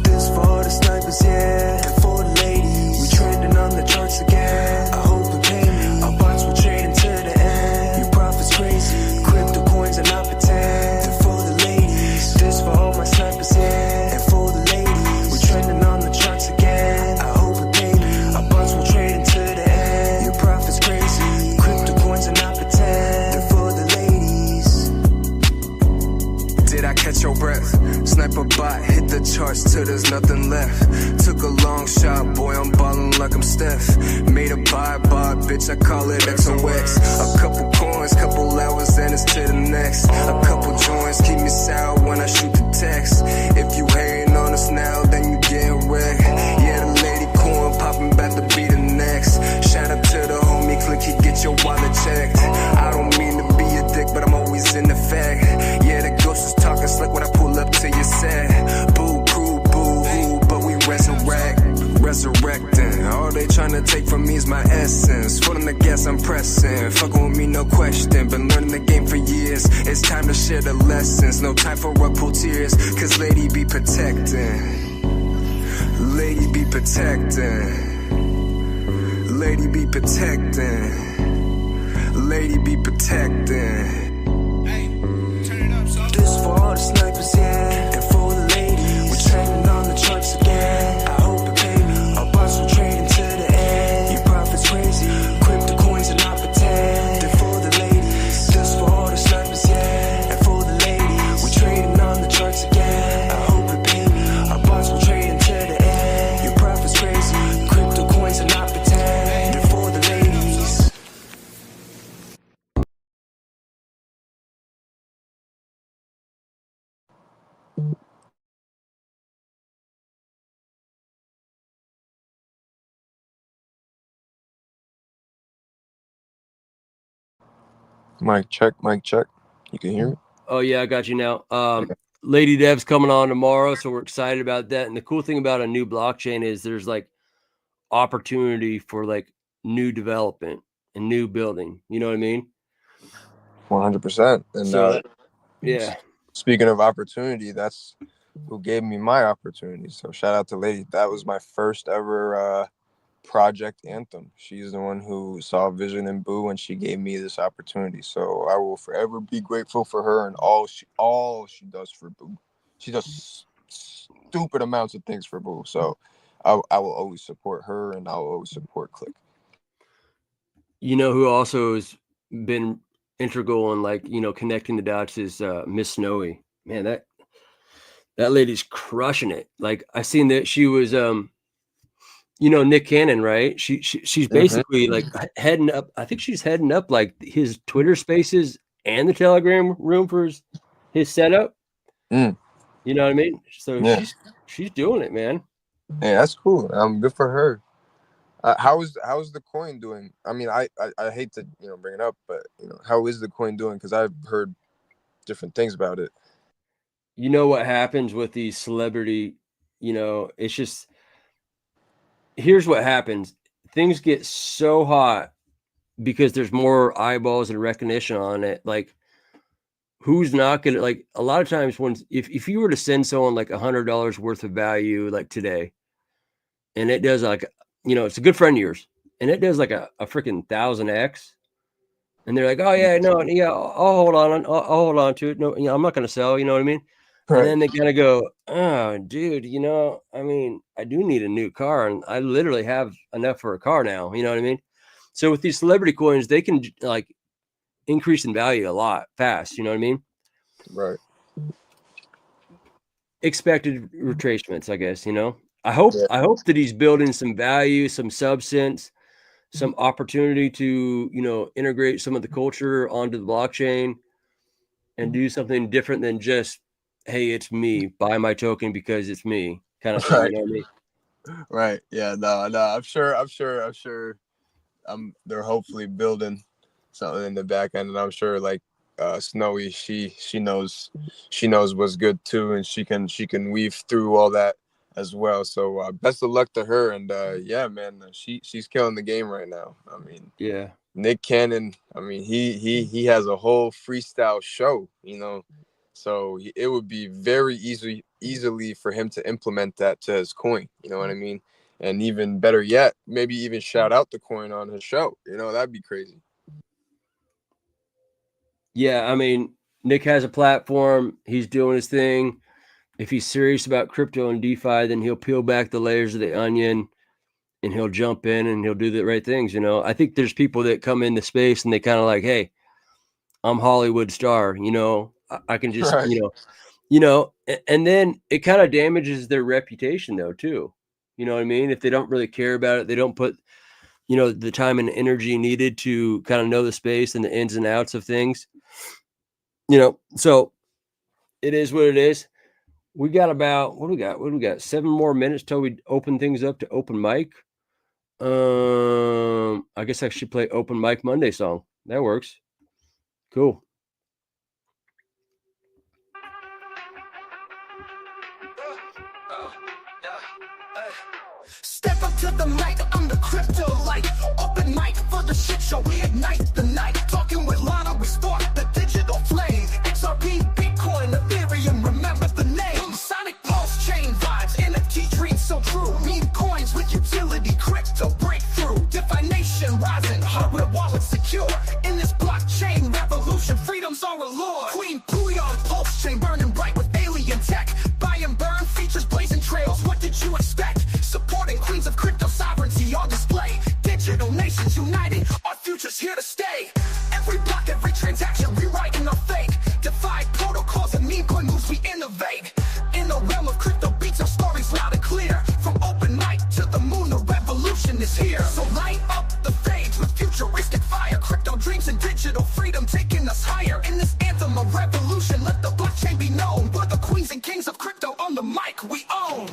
This for the snipers, yeah, and for the ladies. We trending on the charts again. I hope you pay me. Our bots will trade until the end. Your profit's crazy. Crypto coins are not pretend. And for the ladies, this for all my snipers, yeah, and for the ladies. We trending on the charts again. I hope you parts till there's nothing left. Took a long shot, boy, I'm ballin' like I'm Steph. Made a buy, bitch, I call it XOX. A couple coins, couple hours, and it's to the next. A couple joints keep me sour when I shoot the text. If you hating on us now, then you getting wrecked. Yeah, the lady cool and popping back to be the next. Shout out to the homie Click, he get your wallet checked. I don't mean to be a dick, but I'm always in the fact. Yeah, the ghost is talking slick when I pull up to your set. Boo, crew, boo, hoo, but we resurrecting. All they tryna take from me is my essence. Foot on the gas, I'm pressing. Fucking with me, no question. Been learning the game for years. It's time to share the lessons. No time for rug pull tears. Cause lady be protecting. Lady be protecting. Lady be protecting. Lady be protecting. Hey, turn it up, son. This for all the snipers, yeah. And for the ladies. We're training on the charts again. I hope it pay me. Our boss will trade into the end. Your profit's crazy. Crypto coins and not pretend. They're for the ladies. This for all the snipers, yeah. And for the ladies. We're trading on the charts again. I hope it pay me. Our boss will trade into the end. Your profit's crazy. Crypto coins and not pretend. They're for the ladies. Mic check, mic check. You can hear me? Oh yeah, I got you now. Lady Dev's coming on tomorrow, so we're excited about that. And the cool thing about a new blockchain is there's like opportunity for like new development and new building. You know what I mean? 100%. And So yeah, speaking of opportunity, that's who gave me my opportunity. So shout out to Lady. That was my first ever project anthem. She's the one who saw vision in Boo, and she gave me this opportunity. So I will forever be grateful for her and all she does for Boo. She does stupid amounts of things for Boo. So I will always support her, and I'll always support Click. you know who also has been integral in like connecting the dots is Miss Snowy. Man, that lady's crushing it. Like I seen that she was Nick Cannon, right? She's basically like heading up. I think she's heading up like his Twitter Spaces and the Telegram room for his setup. You know what I mean? So Yeah. she's doing it, man. Yeah, that's cool. Good for her. How is the coin doing? I mean, I hate to bring it up, but how is the coin doing? Because I've heard different things about it. You know what happens with these celebrity? It's just here's what happens. Things get so hot because there's more eyeballs and recognition on it. Like, who's not gonna like? A lot of times, if you were to send someone like $100 worth of value like today, and it does like it's a good friend of yours, and it does like a freaking 1000x, and they're like, oh yeah, no, yeah, I'll hold on to it. No, I'm not gonna sell. You know what I mean? Right. And then they kind of go, oh, dude, I mean, I do need a new car, and I literally have enough for a car now. You know what I mean? So with these celebrity coins, they can like increase in value a lot fast. You know what I mean? Right. Expected retracements, I guess. I hope that he's building some value, some substance, some opportunity to integrate some of the culture onto the blockchain and do something different than just, hey, it's me, buy my token because it's me kind of thing. Right. You know what I mean? Right. Yeah. No. I'm sure. They're hopefully building something in the back end, and I'm sure like Snowy, she knows what's good too, and she can weave through all that as well. So best of luck to her, and yeah, man, she's killing the game right now. I mean, yeah. Nick Cannon, I mean, he has a whole freestyle show, so it would be very easily for him to implement that to his coin. You know what I mean? And even better yet, maybe even shout out the coin on his show. That'd be crazy. Yeah, I mean, Nick has a platform. He's doing his thing. If he's serious about crypto and DeFi, then he'll peel back the layers of the onion and he'll jump in and he'll do the right things. I think there's people that come in the space and they kind of like, hey, I'm Hollywood star. I can just, Right. you know, and then it kind of damages their reputation though, too. You know what I mean? If they don't really care about it, they don't put, you know, the time and energy needed to kind of know the space and the ins and outs of things, you know, so it is what it is. We got about, what do we got? 7 more minutes till we open things up to open mic. I guess I should play Open Mic Monday song. That works. Cool. Step up to the mic, I'm the crypto light. Open mic for the shit show, we ignite the night. Talking with Lana, we spark the digital flame. XRP, Bitcoin, Ethereum, remember the name. Sonic Pulsechain vibes, NFT dreams so true. Meme coins with utility, crypto breakthrough. DeFi nation rising, hardware wallet secure. In this blockchain revolution, freedom's our allure. Queen Pui on Pulsechain, burning bright with alien tech. Buy and burn, features blazing trails, what did you expect? Supporting queens of crypto sovereignty on display. Digital nations united, our future's here to stay. Every block, every transaction, rewriting our fate. Defy protocols and meme coin moves, we innovate. In the realm of crypto beats, our stories loud and clear. From open mic to the moon, the revolution is here. So light up the fades with futuristic fire. Crypto dreams and digital freedom taking us higher. In this anthem of revolution, let the blockchain be known. We're the queens and kings of crypto on the mic we own.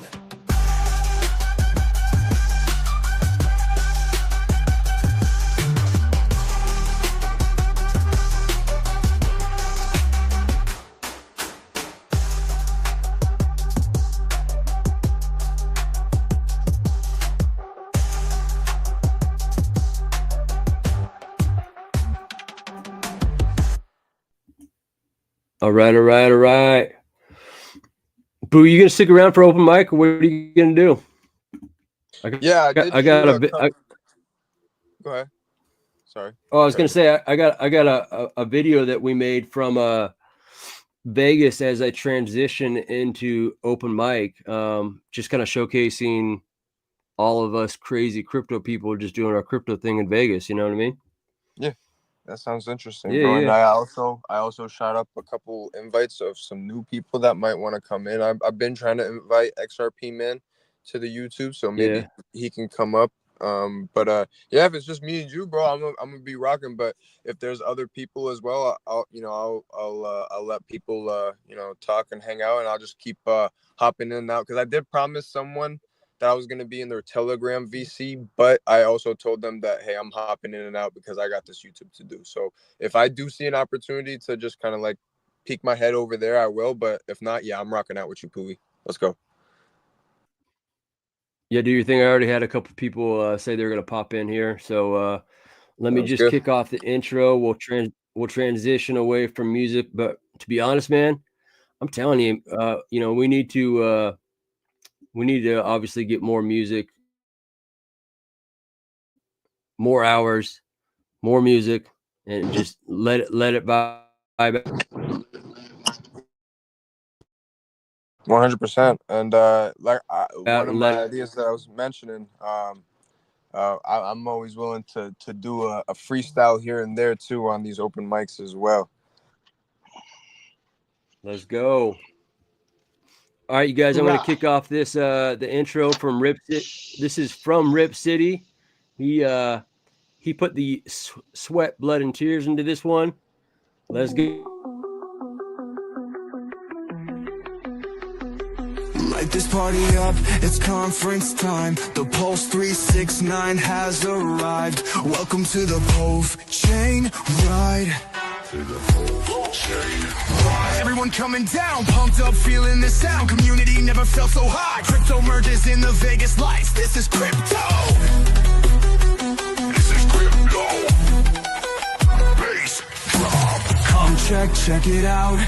All right. Boo, you gonna stick around for open mic, or what are you gonna do? Yeah, Go ahead. Sorry. Oh, I was gonna say I got a video that we made from Vegas as I transition into open mic, just kind of showcasing all of us crazy crypto people just doing our crypto thing in Vegas. You know what I mean? Yeah, that sounds interesting, Yeah, bro. And yeah. I also shot up a couple invites of some new people that might want to come in. I've been trying to invite XRP Man to the YouTube, so maybe he can come up. But yeah, if it's just me and you, bro, I'm gonna be rocking. But if there's other people as well, I'll let people talk and hang out, and I'll just keep hopping in and out, because I did promise someone that I was gonna be in their Telegram VC, but I also told them that, hey, I'm hopping in and out because I got this YouTube to do. So if I do see an opportunity to just kind of like peek my head over there, I will. But if not, yeah, I'm rocking out with you, Pooey. Let's go. Yeah, do your thing. I already had a couple people say they're gonna pop in here, so let me just kick off the intro. We'll transition away from music, but to be honest, man, I'm telling you, we need to obviously get more music, more hours, more music, and just let it by. 100%. And one of my ideas that I was mentioning, I'm always willing to do a freestyle here and there too on these open mics as well. Let's go. All right, you guys, I'm going to kick off this the intro from Rip City. This is from Rip City. He put the sweat, blood, and tears into this one. Let's go. Light this party up, it's conference time. The Pulse 369 has arrived. Welcome to the Pulsechain ride. Everyone coming down, pumped up, feeling the sound. Community never felt so high. Crypto merges in the Vegas lights. This is crypto. This is crypto. Bass drop. Come check it out.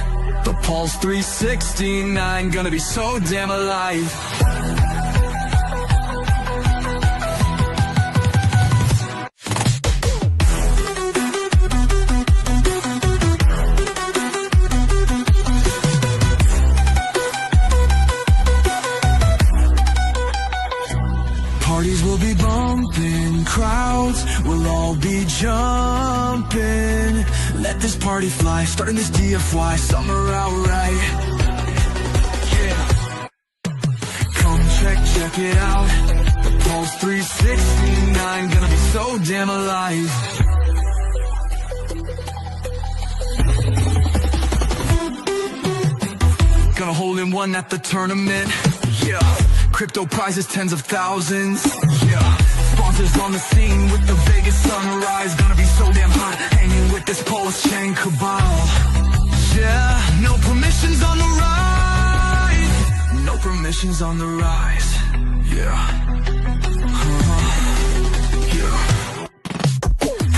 The Pulse 369, gonna be so damn alive. Parties will be bumping, crowds will all be jumping. Let this party fly, starting this DFY, summer outright. check it out. The Pulse 369, gonna be so damn alive. Gonna hold in one at the tournament. Yeah, crypto prizes tens of thousands. Yeah, sponsors on the scene with the Vegas sunrise. Gonna be so damn hot, hanging with this Pulsechain cabal. Yeah, no permissions on the rise. No permissions on the rise. Yeah. Yeah.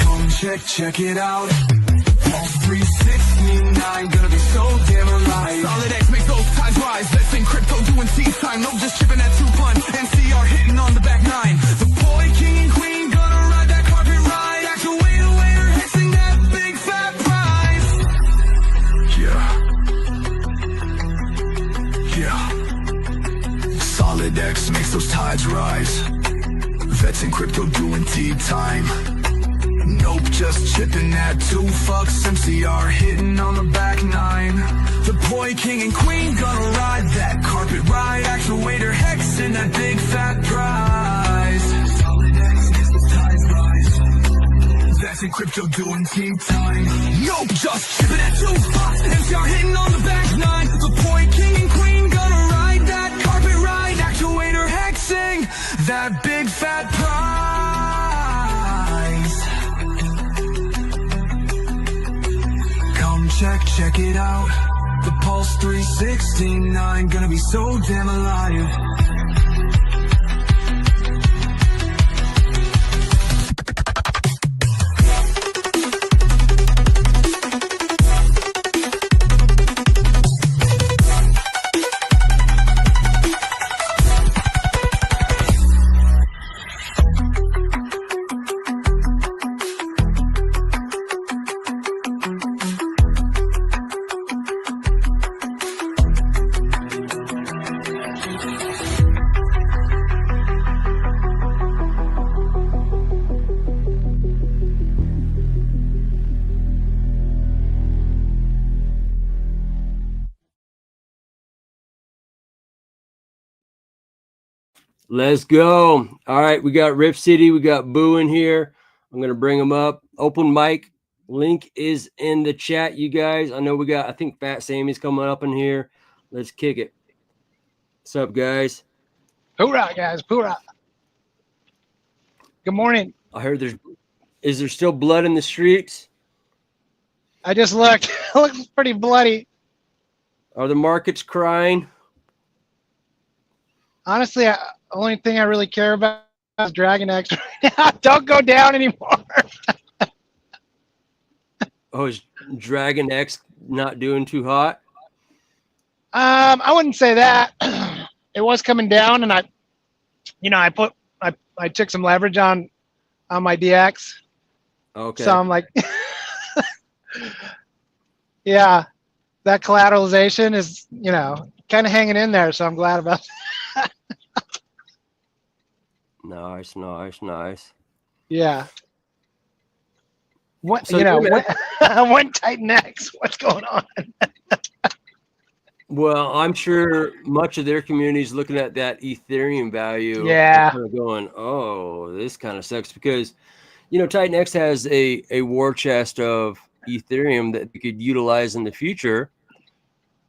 Come check it out. Pulse 369, gonna be so damn alive. Solid X makes those tides rise. Let's sing crypto doing tea time. No just chipping that 2-punch. NCR hitting on the back 9. The boy, king and queen, gonna ride that carpet ride. Actuator, waiter, hexing that big fat prize. Yeah. Solid X makes those tides rise. Vets in crypto doing tea time. Nope, just chipping that 2 fucks. MCR hitting on the back 9. The boy, king and queen, gonna ride that carpet ride. Actuator, hexing that big fat prize. Solid X makes those tides rise. That's in crypto doing tea time. Nope, just chipping that 2 fucks. MCR hitting on the back 9. The boy, king and queen, gonna ride that carpet ride. Actuator, hexing that big fat prize. Check it out. The Pulse 369, gonna be so damn alive. Let's go. All right, we got Rip City. We got Boo in here. I'm going to bring him up. Open mic. Link is in the chat, you guys. I know we got, I think Fat Sammy's coming up in here. Let's kick it. What's up, guys? Hoorah, guys. Hoorah. Good morning. I heard is there still blood in the streets? I just looked. It looks pretty bloody. Are the markets crying? Honestly, the only thing I really care about is Dragon X right now. Don't go down anymore. Oh, is Dragon X not doing too hot? I wouldn't say that. It was coming down, and I took some leverage on my DX. Okay. So I'm like, yeah, that collateralization is, kind of hanging in there. So I'm glad about that. Nice. Yeah. What, So one Titan X, what's going on? Well, I'm sure much of their community is looking at that Ethereum value. Yeah. And kind of going, oh, this kind of sucks because, Titan X has a war chest of Ethereum that they could utilize in the future.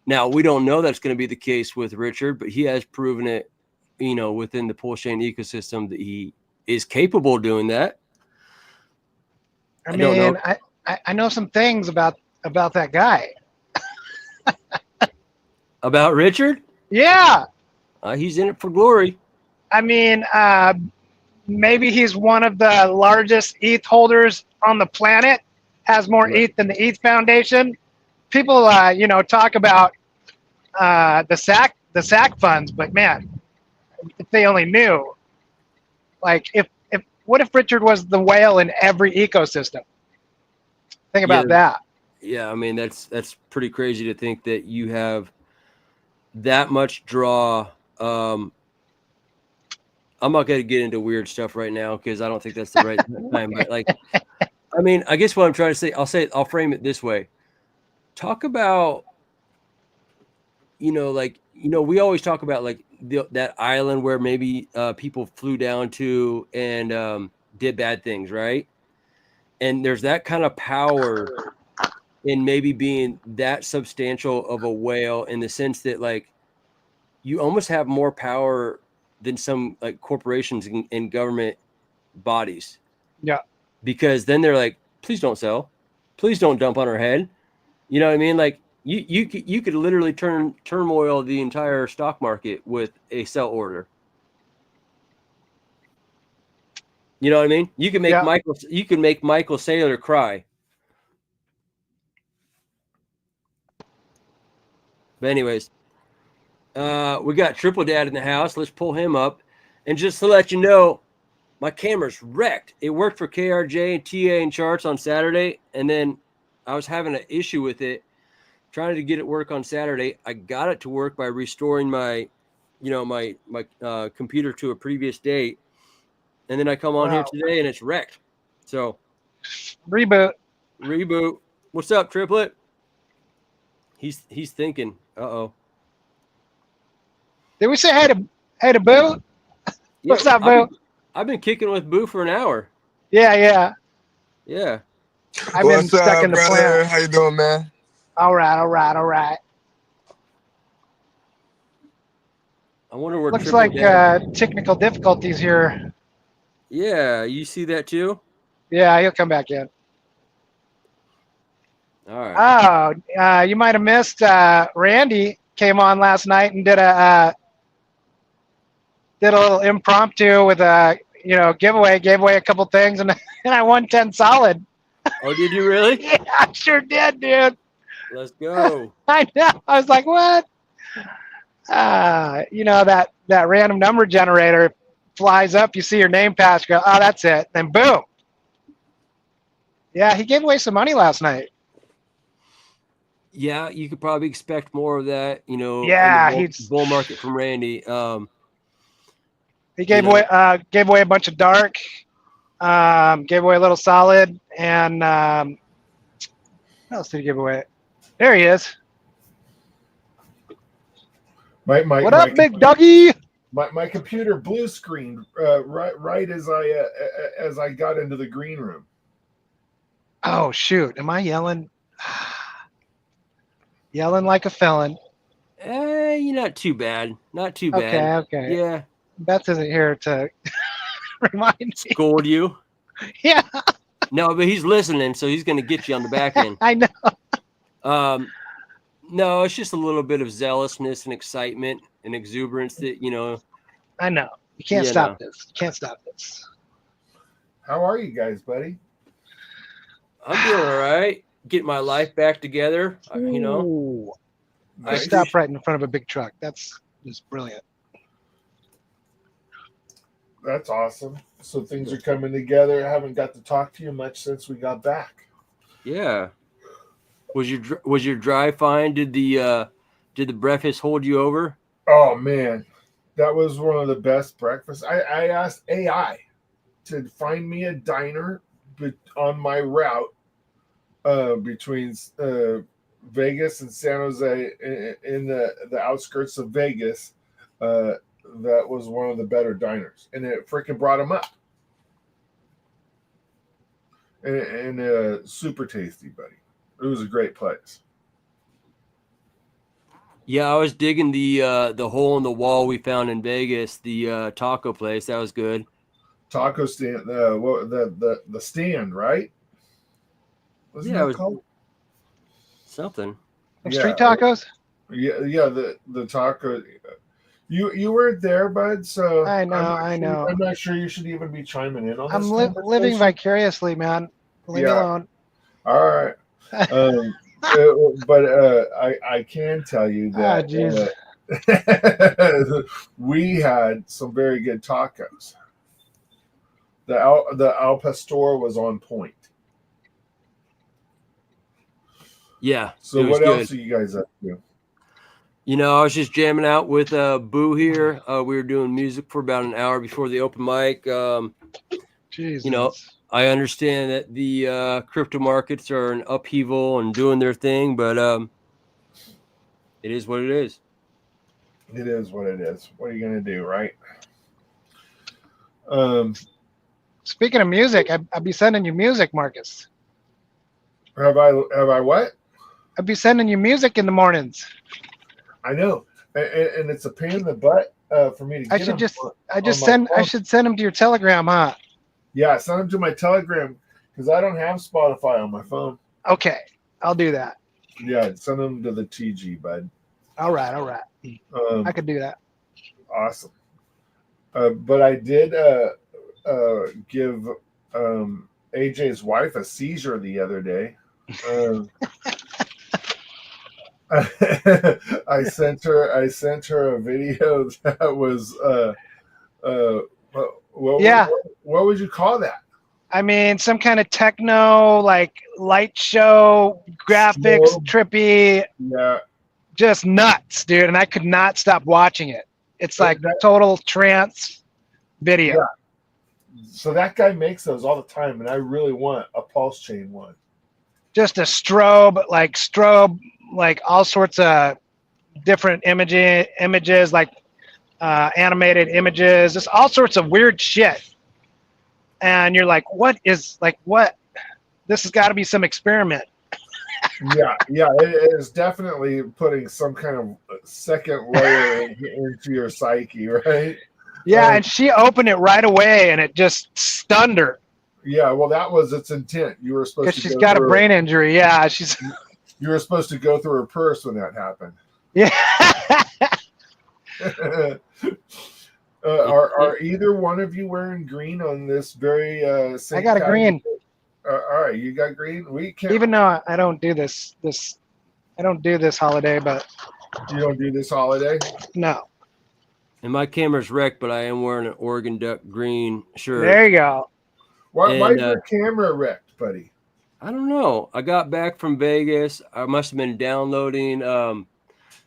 Now, we don't know that's going to be the case with Richard, but he has proven it, within the Pulsechain ecosystem that he is capable of doing that. I mean, I know some things about that guy. About Richard? Yeah. He's in it for glory. I mean, maybe he's one of the largest ETH holders on the planet, has more ETH than the ETH Foundation. People, talk about the SAC funds, but man, if they only knew, like, what if Richard was the whale in every ecosystem? Think about that. Yeah, I mean, that's pretty crazy to think that you have that much draw. I'm not going to get into weird stuff right now because I don't think that's the right time. But I mean, I guess what I'm trying to say, I'll frame it this way. Talk about, we always talk about that island where maybe people flew down to and did bad things, right? And there's that kind of power in maybe being that substantial of a whale, in the sense that like you almost have more power than some like corporations and government bodies. Yeah. Because then they're like, please don't sell, please don't dump on our head. You know what I mean? Like you could literally turmoil the entire stock market with a sell order. You know what I mean? You can make Yeah. Michael Saylor cry. But anyways, we got Triple Dad in the house. Let's pull him up. And just to let you know, my camera's wrecked. It worked for KRJ and TA and charts on Saturday, and then I was having an issue with it, trying to get it work on Saturday. I got it to work by restoring my computer to a previous date, and then I come on here today and it's wrecked. So Reboot. What's up, Triplet? He's thinking. Uh-oh. Did we say hey to Boo? What's up, Boo? I've been kicking with Boo for an hour. Yeah. I've been What's stuck up, in the brother? plant. How you doing, man? All right. I wonder where Looks Triple like Dad... technical difficulties here. Yeah, you see that too? Yeah, he'll come back in. All right. Oh, you might have missed Randy came on last night and did a little impromptu with a giveaway. Gave away a couple things and I won 10 solid. Oh, did you really? Yeah, I sure did, dude. Let's go. I know. I was like, what? That random number generator flies up. You see your name pass. You go, oh, that's it. Then boom. Yeah, he gave away some money last night. Yeah, you could probably expect more of that, Yeah, in the bull market from Randy. He gave away a bunch of dark, gave away a little solid, and what else did he give away? There he is. What up, big doggy? My computer blue screened right as I got into the green room. Oh shoot! Am I yelling? Yelling like a felon. You're not too bad. Not too bad. Okay. Yeah. Beth isn't here to remind me. Scold you? Yeah. No, but he's listening, so he's going to get you on the back end. I know. No, it's just a little bit of zealousness and excitement and exuberance that, I know. You can't stop this. You can't stop this. How are you guys, buddy? I'm doing all right. Getting my life back together, Ooh. I stopped right in front of a big truck. That's just brilliant. That's awesome. So things are coming together. I haven't got to talk to you much since we got back. Yeah. Was your drive fine? Did the breakfast hold you over? Oh man, that was one of the best breakfasts. I asked AI to find me a diner on my route between Vegas and San Jose, in the outskirts of Vegas. That was one of the better diners, and it freaking brought them up. And super tasty, buddy. It was a great place. Yeah, I was digging the hole in the wall we found in Vegas, the taco place. That was good. Taco stand, the stand, right? Wasn't that called? Something. Street tacos? Yeah, the taco. You weren't there, bud, so I know. I'm not sure you should even be chiming in on this. I'm living vicariously, man. Leave me alone. All right. But I can tell you that we had some very good tacos. The Al Pastor was on point. Yeah. So what else are you guys up to? I was just jamming out with Boo here. We were doing music for about an hour before the open mic. Jesus. I understand that the crypto markets are in upheaval and doing their thing, but it is what it is. It is what it is. What are you gonna do, right? Speaking of music, I'd be sending you music, Marcus. Have I what? I'd be sending you music in the mornings. I know, and it's a pain in the butt for me to get them. I should send them to your Telegram, huh? Yeah, send them to my Telegram because I don't have Spotify on my phone. Okay, I'll do that. Yeah, send them to the TG, bud. All right. I could do that. Awesome. But I did give AJ's wife a seizure the other day. I sent her a video that was what would you call that? I mean, some kind of techno, like light show, graphics, trippy. Yeah. Just nuts, dude. And I could not stop watching it. It's like total trance video. Yeah. So that guy makes those all the time, and I really want a Pulsechain one. Just a strobe, like all sorts of different images, like animated images, just all sorts of weird shit. And you're like, what? This has got to be some experiment. Yeah, it is definitely putting some kind of second layer into your psyche, right? Yeah, and she opened it right away, and it just stunned her. Yeah, well, that was its intent. You were supposed to. Because she's got a brain injury. Yeah, You were supposed to go through her purse when that happened. Yeah. Are either one of you wearing green on this very? I got a green. All right, you got green. We can't. Even though I don't do this holiday, but you don't do this holiday. No. And my camera's wrecked, but I am wearing an Oregon Duck green shirt. There you go. Why is your camera wrecked, buddy? I don't know. I got back from Vegas. I must have been downloading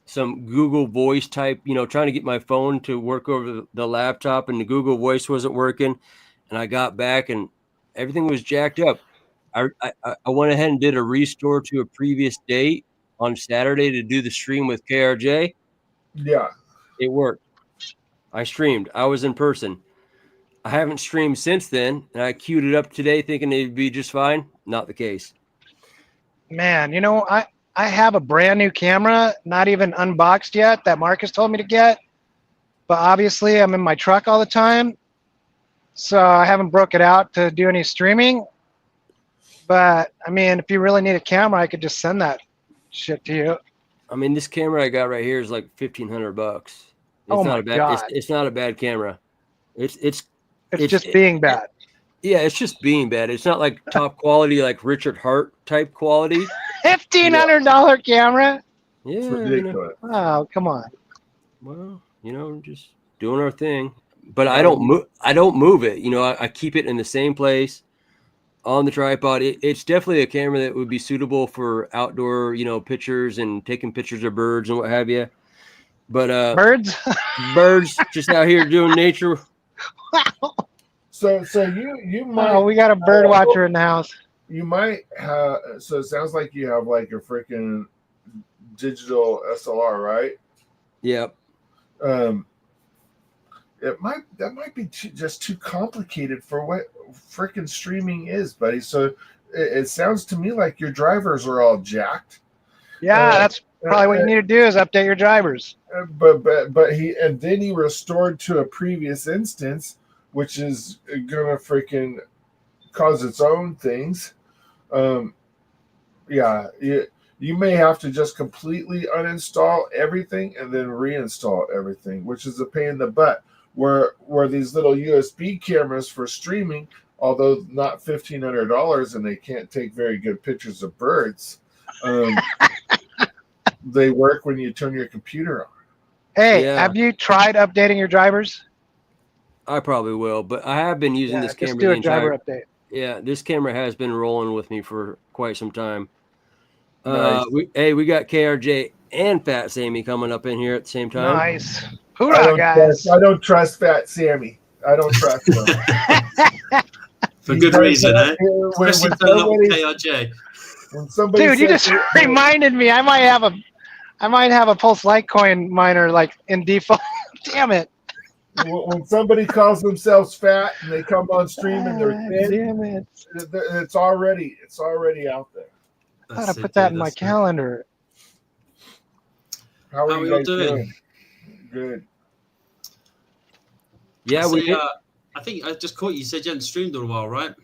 some Google Voice type, trying to get my phone to work over the laptop, and the Google Voice wasn't working. And I got back, and everything was jacked up. I went ahead and did a restore to a previous date on Saturday to do the stream with KRJ. Yeah. It worked. I streamed. I was in person. I haven't streamed since then, and I queued it up today thinking it'd be just fine. Not the case. Man, I have a brand new camera, not even unboxed yet, that Marcus told me to get. But obviously, I'm in my truck all the time, so I haven't broke it out to do any streaming. But, I mean, if you really need a camera, I could just send that shit to you. I mean, this camera I got right here is like $1,500. It's my God. It's not a bad camera. It's just being bad. It's just being bad. It's not like top quality, like Richard Hart type quality. $1,500 camera? Yeah. It's ridiculous. Oh, come on. Well, just doing our thing. But I don't move it. I keep it in the same place on the tripod. It's definitely a camera that would be suitable for outdoor, pictures and taking pictures of birds and what have you. But birds just out here doing nature. So you might. Oh, we got a bird watcher in the house. You might have. So it sounds like you have like a freaking digital SLR, right? Yep. That might be just too complicated for what freaking streaming is, buddy. So it sounds to me like your drivers are all jacked. Yeah, that's probably what you need to do is update your drivers. But then he restored to a previous instance, which is gonna freaking cause its own things. You may have to just completely uninstall everything and then reinstall everything, which is a pain in the butt. Where these little USB cameras for streaming, although not $1,500 and they can't take very good pictures of birds, they work when you turn your computer on. Hey, have you tried updating your drivers? I probably will, but I have been using this camera. Just do a driver update. Yeah, this camera has been rolling with me for quite some time. Nice. We got KRJ and Fat Sammy coming up in here at the same time. Nice. Hoorah, guys. I don't trust Fat Sammy. I don't trust him. For good reason, eh? Especially KRJ. When somebody dude, you just reminded me. I might have I might have a Pulse Litecoin miner like in default. Damn it. When somebody calls themselves fat and they come on stream and they're thin, Damn it. it's already out there. I thought I put that in my calendar. How are you all guys doing? Good. Yeah, we did. I think I just caught you. You said you hadn't streamed in a while, right?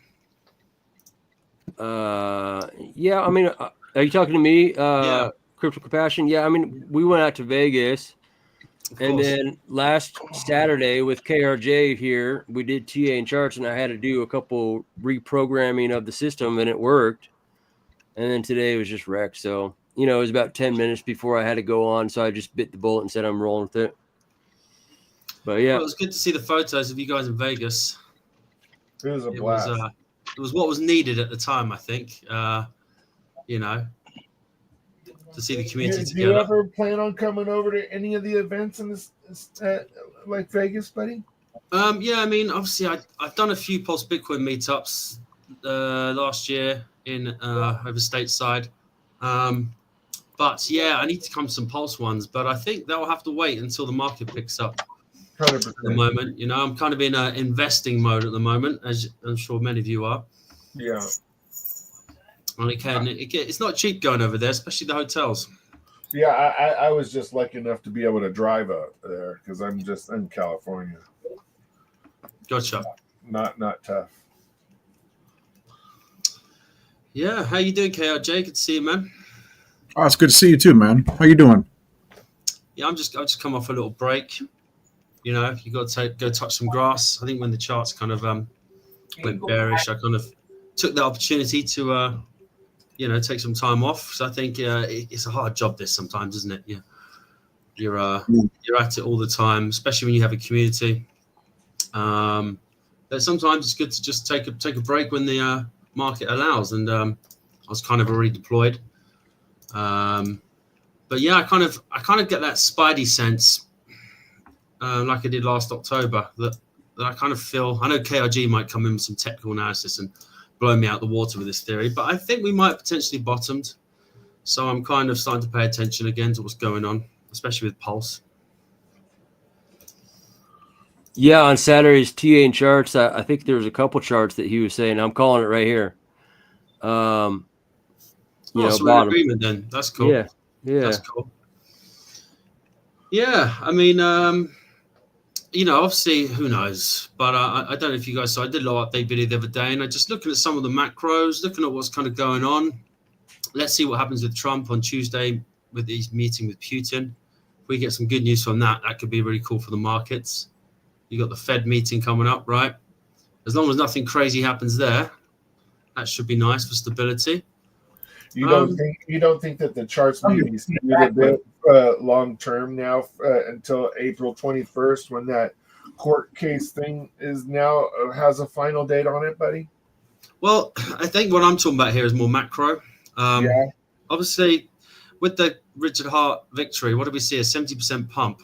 Yeah, I mean, are you talking to me? Yeah. Crypto Compassion? Yeah, I mean, we went out to Vegas. And then last Saturday with KRJ here, we did TA and charts, and I had to do a couple reprogramming of the system, and it worked. And then today was just wrecked. So, it was about 10 minutes before I had to go on. So I just bit the bullet and said I'm rolling with it. But yeah. Well, it was good to see the photos of you guys in Vegas. It was a blast. It was what was needed at the time, I think. To see the community together. Do you ever plan on coming over to any of the events in this like Vegas, buddy? Yeah, I mean, obviously, I've done a few Pulse Bitcoin meetups last year in over stateside. But yeah, I need to come to some Pulse ones, but I think that will have to wait until the market picks up. 100%. At the moment, I'm kind of in an investing mode at the moment, as I'm sure many of you are. Yeah. And it's not cheap going over there, especially the hotels. Yeah, I was just lucky enough to be able to drive out there because I'm in California. Gotcha. Not tough. Yeah, how you doing, KRJ? Good to see you, man. Oh, it's good to see you too, man. How you doing? Yeah, I've just come off a little break. You got to go touch some grass. I think when the charts kind of went bearish, I kind of took the opportunity to take some time off. So I think it's a hard job this sometimes, isn't it? You're at it all the time, especially when you have a community. But sometimes it's good to just take a break when the market allows. And I was kind of already deployed. But yeah, I kind of get that spidey sense, like I did last October, that I kind of feel. I know KRG might come in with some technical analysis and blow me out the water with this theory, but I think we might have potentially bottomed. So I'm kind of starting to pay attention again to what's going on, especially with Pulse. Yeah, on Saturday's TA and charts, I think there was a couple charts that he was saying. I'm calling it right here. So we're in agreement then. That's cool. Yeah. That's cool. Yeah, I mean, obviously, who knows? But I don't know if you guys saw. I did a little update video the other day, and I just looking at some of the macros, looking at what's kind of going on. Let's see what happens with Trump on Tuesday with his meeting with Putin. If we get some good news from that, that could be really cool for the markets. You got the Fed meeting coming up, right? As long as nothing crazy happens there, that should be nice for stability. You don't think that the charts may be skewed a bit long term now until April 21st when that court case thing is now has a final date on it, buddy? Well, I think what I'm talking about here is more macro. Obviously, with the Richard Hart victory, what did we see? A 70% pump,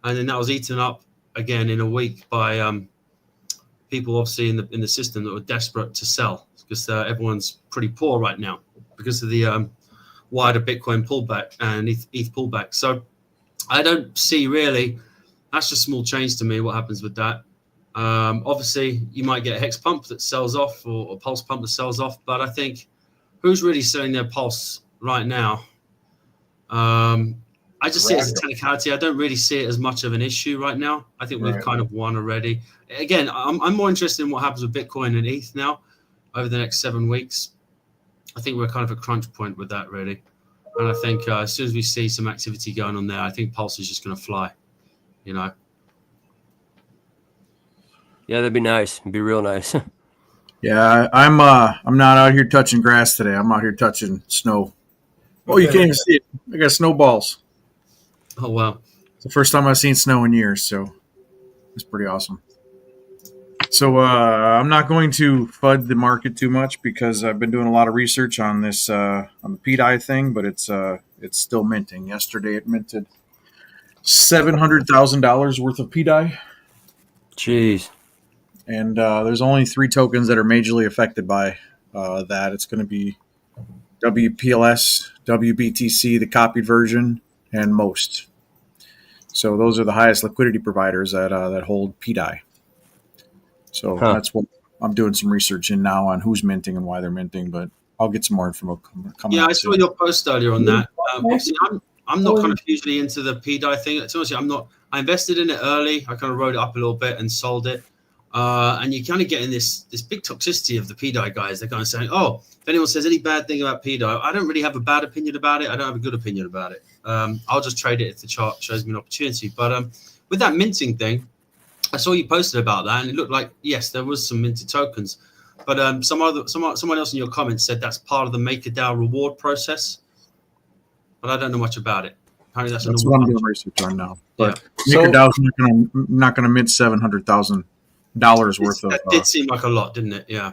and then that was eaten up again in a week by people obviously in the system that were desperate to sell because everyone's pretty poor right now because of the wider Bitcoin pullback and ETH pullback. So I don't see really, that's just small change to me, what happens with that. Obviously, you might get a Hex pump that sells off or a Pulse pump that sells off, but I think who's really selling their Pulse right now? I just see it as a technicality. I don't really see it as much of an issue right now. I think we've kind of won already. Again, I'm more interested in what happens with Bitcoin and ETH now over the next 7 weeks. I think we're kind of a crunch point with that, really. And I think as soon as we see some activity going on there, I think Pulse is just going to fly, Yeah, that'd be nice. It'd be real nice. Yeah, I'm not out here touching grass today. I'm out here touching snow. Oh, you can't even see it. I got snowballs. Oh, wow. It's the first time I've seen snow in years, so it's pretty awesome. So I'm not going to FUD the market too much because I've been doing a lot of research on this on the PDI thing, but it's still minting. Yesterday it minted $700,000 worth of PDI. Jeez. And there's only 3 tokens that are majorly affected by that. It's going to be WPLS, WBTC, the copied version, and most. So those are the highest liquidity providers that hold PDI. So that's what I'm doing some research in now on who's minting and why they're minting, but I'll get some more info coming. Yeah, I saw your post earlier on that. Obviously, I'm not kind of hugely into the PDI thing. Honestly, I'm not. I invested in it early. I kind of rode it up a little bit and sold it. And you're kind of getting this big toxicity of the PDI guys. They're kind of saying, oh, if anyone says any bad thing about PDI, I don't really have a bad opinion about it. I don't have a good opinion about it. I'll just trade it if the chart shows me an opportunity. But with that minting thing, I saw you posted about that, and it looked like, yes, there was some minted tokens. But someone else in your comments said that's part of the MakerDAO reward process. But I don't know much about it. Apparently that's what I'm doing research on now. But MakerDAO's not going to mint $700,000 worth of. That did seem like a lot, didn't it? Yeah.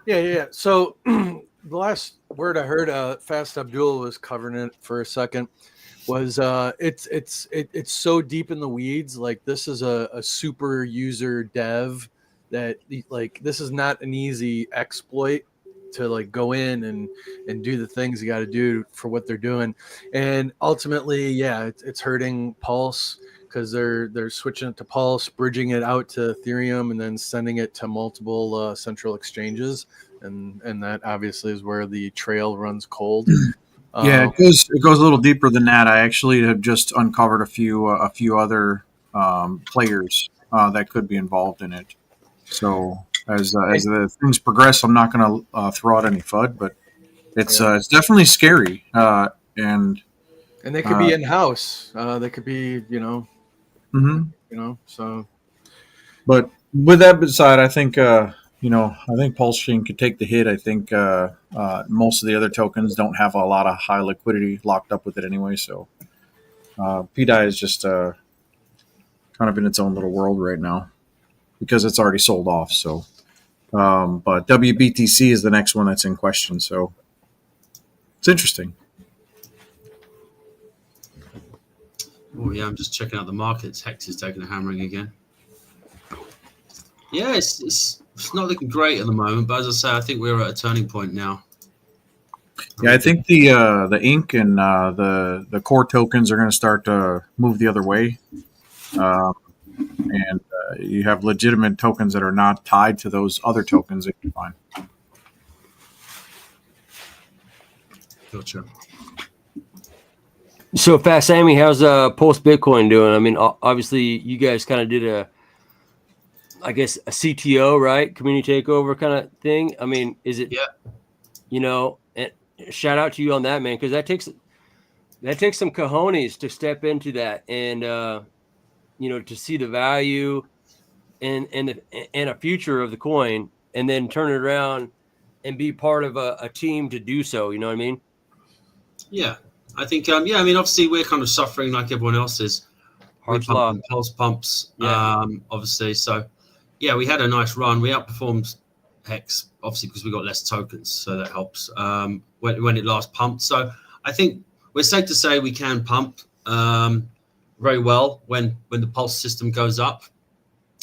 Yeah. So the last word I heard, Fast Abdul was covering it for a second, was it's so deep in the weeds. Like, this is a super user dev that, like, this is not an easy exploit to like go in and do the things you got to do for what they're doing. And ultimately, yeah, it's hurting Pulse, because they're switching it to Pulse, bridging it out to Ethereum, and then sending it to multiple central exchanges, and that obviously is where the trail runs cold. Yeah, it goes a little deeper than that. I actually have just uncovered a few other players that could be involved in it. So as the things progress, I'm not going to throw out any FUD, but it's definitely scary. And they could be in house. They could be, So. But with that aside, I think I think Pulsechain could take the hit. I think most of the other tokens don't have a lot of high liquidity locked up with it anyway. So PDI is just kind of in its own little world right now because it's already sold off. So, but WBTC is the next one that's in question. So it's interesting. Oh yeah, I'm just checking out the markets. Hex is taking a hammering again. Yeah, it's not looking great at the moment, but as I say, I think we're at a turning point now. Yeah, I think the ink and the core tokens are going to start to move the other way, and you have legitimate tokens that are not tied to those other tokens that you find. Gotcha. So, Fast Sammy, how's Pulse Bitcoin doing? I mean, obviously, you guys kind of did a CTO, right? Community takeover kind of thing. I mean, is it? Yeah. And shout out to you on that, man, because that takes some cojones to step into that and to see the value and a future of the coin, and then turn it around and be part of a team to do so. You know what I mean? Yeah. I think, I mean, obviously we're kind of suffering like everyone else is. Hard's law. Pulse pumps, Yeah. Obviously. So, yeah, we had a nice run. We outperformed Hex, obviously, because we got less tokens. So that helps when it last pumped. So I think we're safe to say we can pump very well when the Pulse system goes up.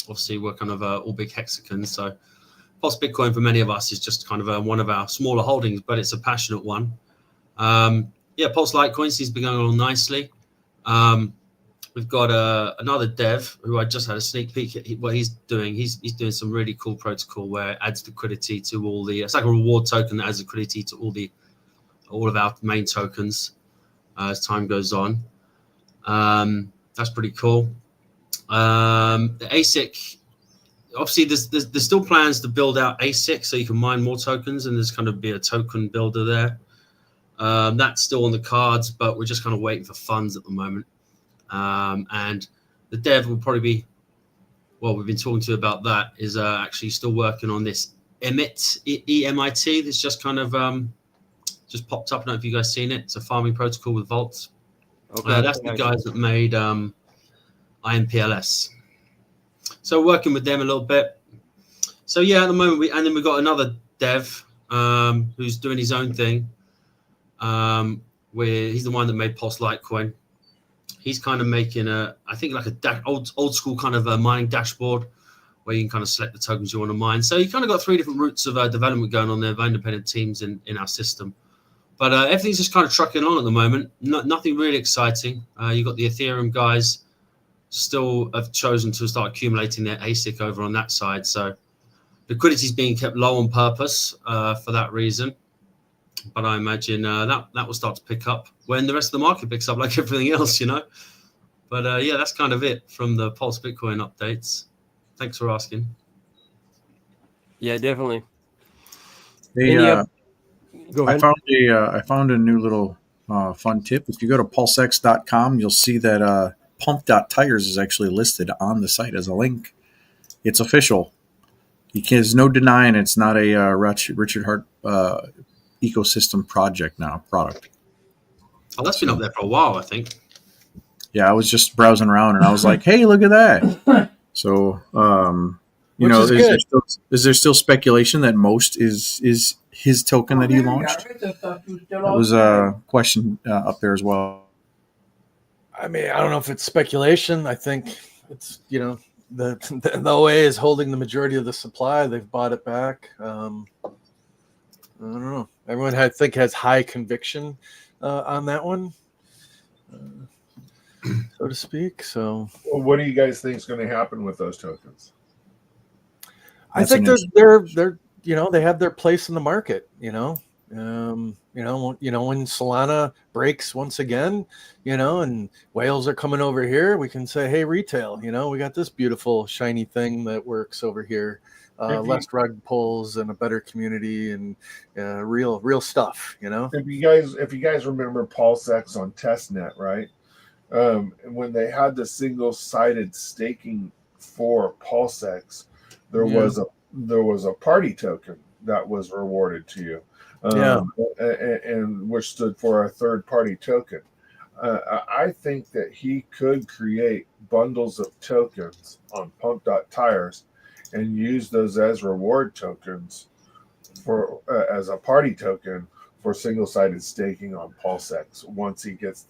Obviously, we're kind of all big hexagons. So Pulse Bitcoin for many of us is just kind of one of our smaller holdings, but it's a passionate one. Yeah, Pulse Litecoin seems to be going along nicely. We've got another dev who I just had a sneak peek at what he's doing. He's doing some really cool protocol where it adds liquidity to all the. It's like a reward token that adds liquidity to all of our main tokens as time goes on. That's pretty cool. The ASIC, obviously, there's still plans to build out ASIC so you can mine more tokens, and there's kind of be a token builder there. That's still on the cards, but we're just kind of waiting for funds at the moment. And the dev will probably be, well, we've been talking to about that, is actually still working on this EMIT that's just kind of just popped up. I don't know if you guys seen it. It's a farming protocol with vaults. Okay, that's the guys that made IMPLS. So working with them a little bit. So yeah, at the moment, we've got another dev who's doing his own thing. Where he's the one that made Pulse Litecoin. He's kind of making I think like a old school kind of a mining dashboard where you can kind of select the tokens you want to mine. So you kind of got three different routes of development going on there by independent teams in our system. But everything's just kind of trucking along at the moment. Nothing really exciting. You've got the Ethereum guys still have chosen to start accumulating their ASIC over on that side. So liquidity is being kept low on purpose for that reason. But I imagine that will start to pick up when the rest of the market picks up, like everything else, you know. But yeah, that's kind of it from the Pulse Bitcoin updates. Thanks for asking. Yeah, definitely. Hey, go ahead. I found a new little fun tip. If you go to pulsex.com, you'll see that pump.tires is actually listed on the site as a link. It's official. There's no denying it's not a Richard Hart ecosystem project now, product. Oh, that's been up there for a while, I think. Yeah, I was just browsing around and I was like, hey, look at that. So, you know, is there still speculation that most is his token that he launched? That was a question up there as well. I mean, I don't know if it's speculation. I think it's, you know, the OA is holding the majority of the supply. They've bought it back. I don't know. Everyone, I think, has high conviction on that one, so to speak. So, well, what do you guys think is going to happen with those tokens? I think they're you know, they have their place in the market. You know, when Solana breaks once again, you know, and whales are coming over here, we can say, hey, retail, you know, we got this beautiful shiny thing that works over here. Less rug pulls and a better community and real stuff, you know. If you guys remember Pulsex on testnet, right? When they had the single-sided staking for Pulsex, there was a party token that was rewarded to you, and which stood for a third-party token. I think that he could create bundles of tokens on pump.tires and use those as reward tokens for as a party token for single-sided staking on Pulsex once he gets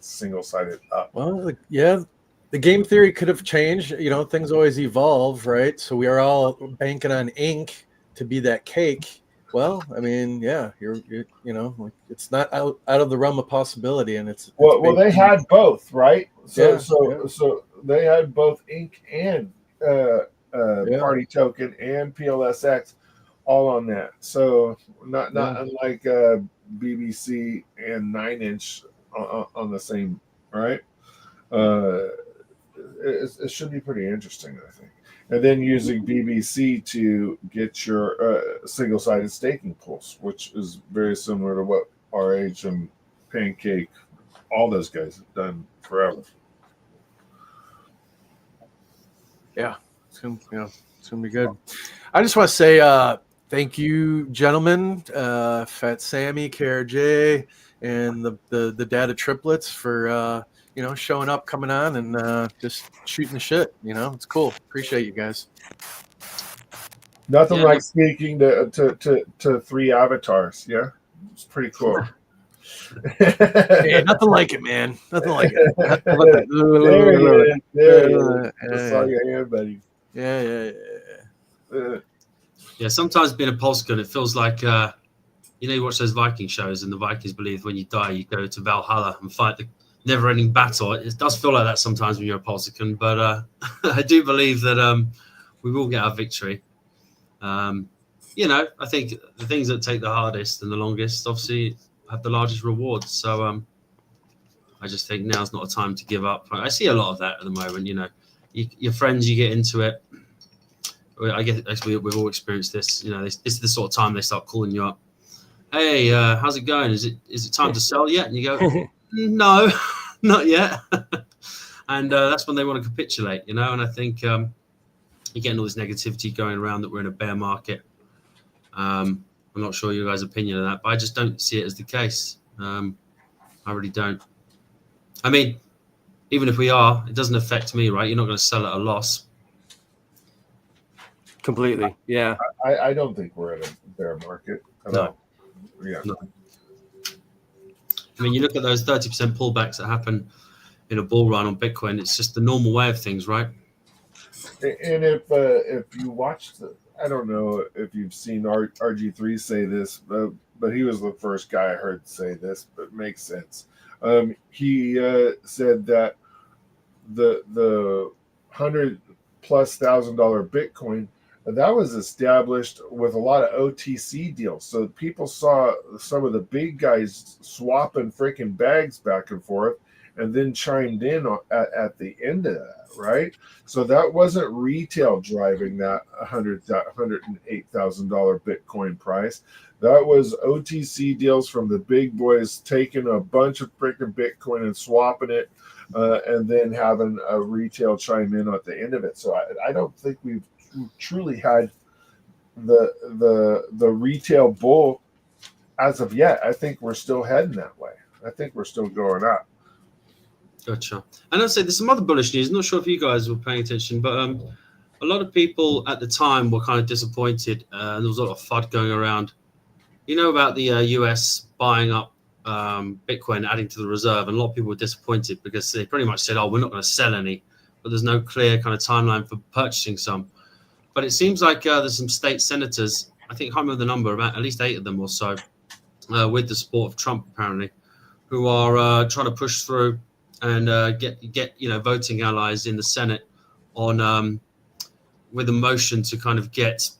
single-sided up. Well, yeah, the game theory could have changed. You know, things always evolve, right? So we are all banking on ink to be that cake. Well, I mean, yeah, you're you know, like, it's not out of the realm of possibility, and it's well, they had both, right? So they had both ink and party token and PLSX all on that. So not unlike BBC and 9inch on the same, right? It should be pretty interesting, I think. And then using BBC to get your single-sided staking pools, which is very similar to what RH and Pancake, all those guys have done forever. Yeah, it's gonna be good. I just want to say thank you, gentlemen, Fat Sammy, KRJ, and the Data Triplets for you know, showing up, coming on, and just shooting the shit. You know, it's cool. Appreciate you guys. Nothing like speaking to three avatars. Yeah, it's pretty cool. Yeah, nothing like it, man. Nothing like it. There I saw your hand, buddy. Yeah. Yeah, sometimes being a Polskan, it feels like, you know, you watch those Viking shows and the Vikings believe when you die, you go to Valhalla and fight the never-ending battle. It does feel like that sometimes when you're a Polskan, but I do believe that we will get our victory. You know, I think the things that take the hardest and the longest obviously have the largest rewards. So I just think now's not a time to give up. I see a lot of that at the moment. You know, your friends, you get into it. I guess actually we've all experienced this. You know, this is the sort of time they start calling you up. Hey, how's it going? Is it time to sell yet? And you go, no, not yet. And that's when they want to capitulate. You know, and I think you're getting all this negativity going around that we're in a bear market. I'm not sure your guys' opinion on that, but I just don't see it as the case. I really don't. I mean, even if we are, it doesn't affect me, right? You're not going to sell at a loss. Completely, yeah. I don't think we're in a bear market at all. Yeah. No. I mean, you look at those 30% pullbacks that happen in a bull run on Bitcoin. It's just the normal way of things, right? And if you watch I don't know if you've seen RG3 say this, but he was the first guy I heard say this, but it makes sense. He said that the $100,000+ Bitcoin, that was established with a lot of OTC deals. So people saw some of the big guys swapping freaking bags back and forth, and then chimed in at the end of that, right? So that wasn't retail driving that $108,000 Bitcoin price. That was OTC deals from the big boys taking a bunch of freaking Bitcoin and swapping it, and then having a retail chime in at the end of it. So I don't think we've truly had the retail bull as of yet. I think we're still heading that way. I think we're still going up. Gotcha. And I'd say there's some other bullish news. I'm not sure if you guys were paying attention, but a lot of people at the time were kind of disappointed. There was a lot of FUD going around. You know about the US buying up Bitcoin, adding to the reserve, and a lot of people were disappointed because they pretty much said, "Oh, we're not going to sell any," but there's no clear kind of timeline for purchasing some. But it seems like there's some state senators, I think I can't remember the number, about at least 8 of them or so, with the support of Trump apparently, who are trying to push through and get voting allies in the Senate on with a motion to kind of get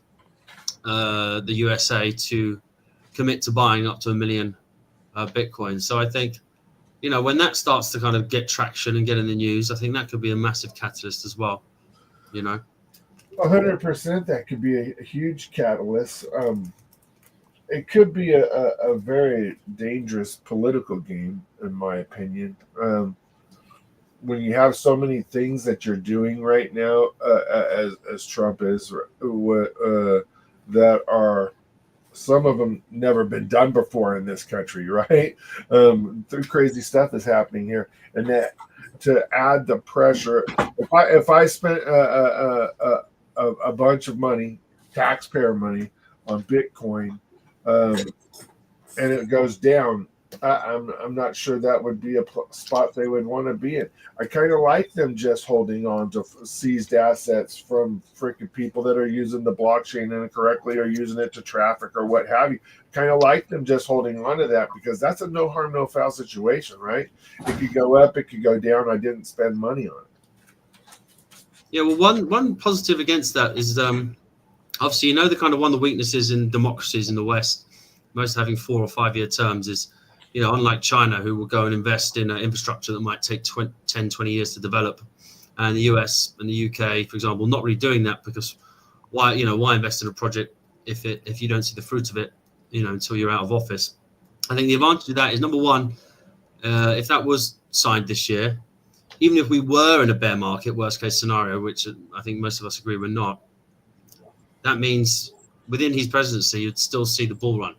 the USA to commit to buying up to 1 million Bitcoin. So I think, when that starts to kind of get traction and get in the news, I think that could be a massive catalyst as well. 100%, that could be a huge catalyst. It could be a very dangerous political game, in my opinion. When you have so many things that you're doing right now, as Trump is, that are, some of them never been done before in this country, right? Crazy stuff is happening here, and that to add the pressure. If I spent a bunch of money, taxpayer money, on Bitcoin, and it goes down, I'm not sure that would be a spot they would want to be in. I kind of like them just holding on to seized assets from freaking people that are using the blockchain incorrectly or using it to traffic or what have you. Kind of like them just holding on to that, because that's a no harm, no foul situation, right? It could go up, it could go down. I didn't spend money on it. Yeah, well, one positive against that is obviously, the kind of one of the weaknesses in democracies in the West, most having 4 or 5 year terms, is, unlike China, who will go and invest in infrastructure that might take 10, 20 years to develop. And the US and the UK, for example, not really doing that, because why invest in a project if you don't see the fruit of it, until you're out of office? I think the advantage of that is, number one, if that was signed this year, even if we were in a bear market, worst case scenario, which I think most of us agree we're not, that means within his presidency, you'd still see the bull run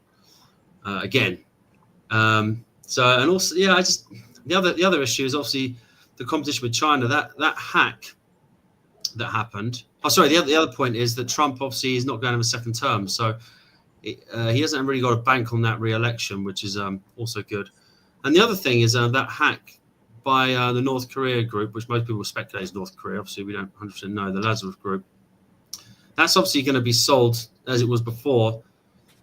again. The other issue is obviously the competition with China. That hack that happened. Oh, sorry. The other point is that Trump obviously is not going to have a second term, so he hasn't really got a bank on that re-election, which is also good. And the other thing is that hack by the North Korea group, which most people speculate is North Korea. Obviously, we don't 100% know, the Lazarus group. That's obviously going to be sold as it was before.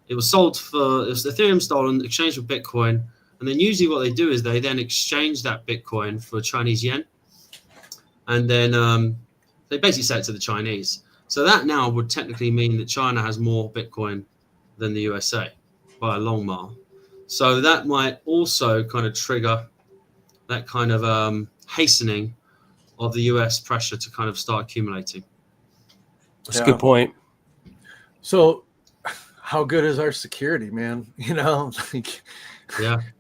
It was sold for Ethereum stolen, exchanged for Bitcoin, and then usually what they do is they then exchange that Bitcoin for Chinese yen, and then they basically sell it to the Chinese. So that now would technically mean that China has more Bitcoin than the USA by a long mile. So that might also kind of trigger that kind of hastening of the US pressure to kind of start accumulating. That's a good point. So how good is our security, man? Yeah.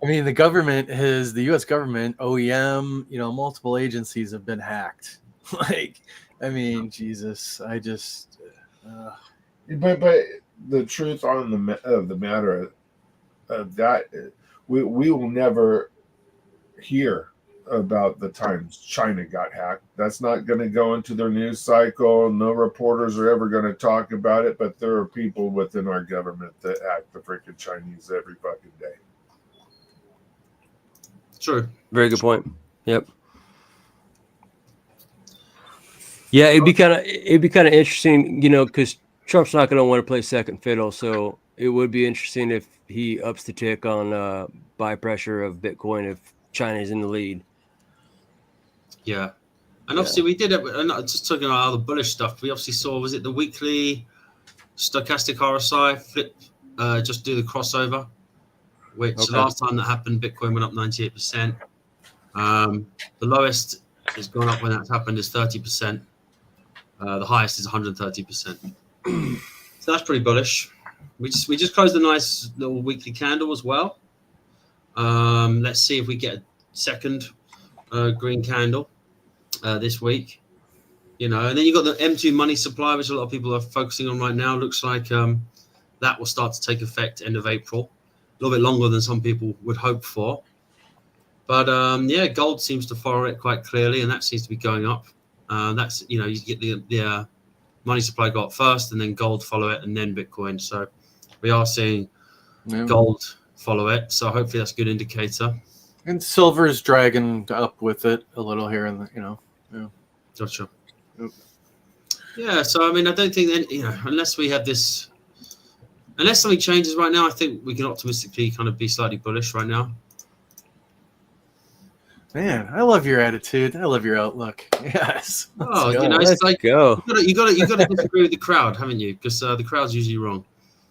I mean, the government the U.S. government, OEM, multiple agencies have been hacked. Jesus, I just. But the truth of the matter of that, we will never hear about the times China got hacked. That's not going to go into their news cycle. No reporters are ever going to talk about it, but there are people within our government that hack the freaking Chinese every fucking day. True. Very good point. Yep. Yeah, it'd be kind of interesting, because Trump's not going to want to play second fiddle. So it would be interesting if he ups the tick on buy pressure of Bitcoin if China is in the lead. Yeah. And obviously we did it, and just talking about all the bullish stuff, we obviously saw, was it the weekly stochastic RSI flip, just do the crossover, which last time that happened, Bitcoin went up 98%. The lowest has gone up when that's happened is 30%. The highest is 130%. So that's pretty bullish. We just closed a nice little weekly candle as well. Let's see if we get a second green candle this week. And then you've got the M2 money supply, which a lot of people are focusing on right now. Looks like that will start to take effect end of April. A little bit longer than some people would hope for. But gold seems to follow it quite clearly, and that seems to be going up. That's, you get the money supply go up first, and then gold follow it, and then Bitcoin. So we are seeing gold follow it. So hopefully that's a good indicator. And silver's dragging up with it a little here, and Gotcha. Yeah, so I mean, I don't think that, unless we have this, unless something changes right now, I think we can optimistically kind of be slightly bullish right now. Man, I love your attitude. I love your outlook. Yes. It's like you got to disagree with the crowd, haven't you? Because the crowd's usually wrong.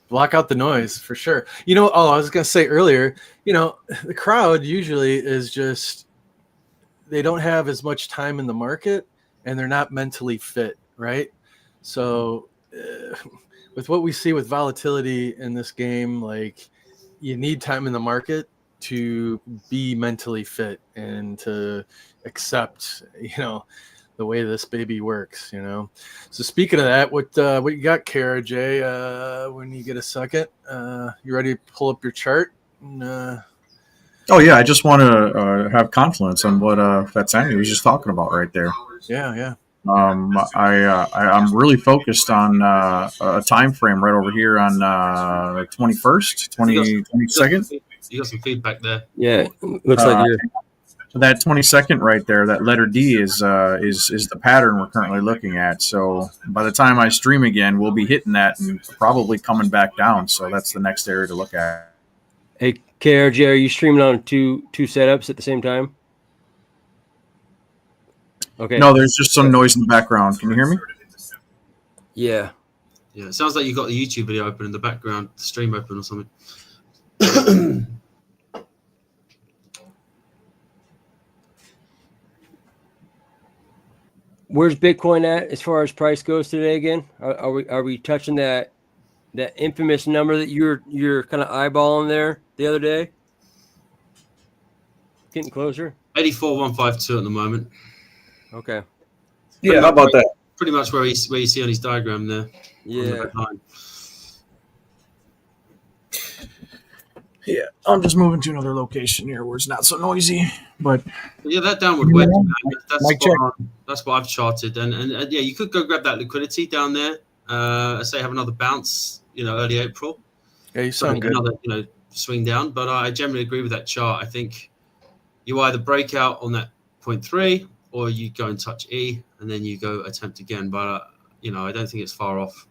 Block out the noise for sure. I was gonna say earlier, the crowd usually is just, they don't have as much time in the market and they're not mentally fit, right? So with what we see with volatility in this game, like, you need time in the market to be mentally fit and to accept, the way this baby works, So speaking of that, what you got, Kara J? When you get a second, you ready to pull up your chart? Oh yeah, I just want to have confidence on what Fatsani was just talking about right there. Yeah. I'm really focused on a time frame right over here on 21st, 22nd. You got some feedback there. Yeah, looks like you're. That 22nd right there, that letter D is the pattern we're currently looking at. So by the time I stream again, we'll be hitting that and probably coming back down. So that's the next area to look at. Hey, KRJ, are you streaming on two setups at the same time? Okay. No, there's just some noise in the background. Can you hear me? Yeah. Yeah, it sounds like you've got the YouTube video open in the background, the stream open or something. Where's Bitcoin at as far as price goes today again? Are we touching that infamous number that you're kind of eyeballing there the other day? Getting closer? 84,152 at the moment. Okay. Yeah, how about that? Pretty much where you see on his diagram there. Yeah. Yeah, I'm just moving to another location here where it's not so noisy. But yeah, that downward wedge, that's what I've charted. And yeah, you could go grab that liquidity down there. Say have another bounce, early April. Yeah, you sound good. Another, swing down. But I generally agree with that chart. I think you either break out on that 0.3 or you go and touch E and then you go attempt again. But I don't think it's far off.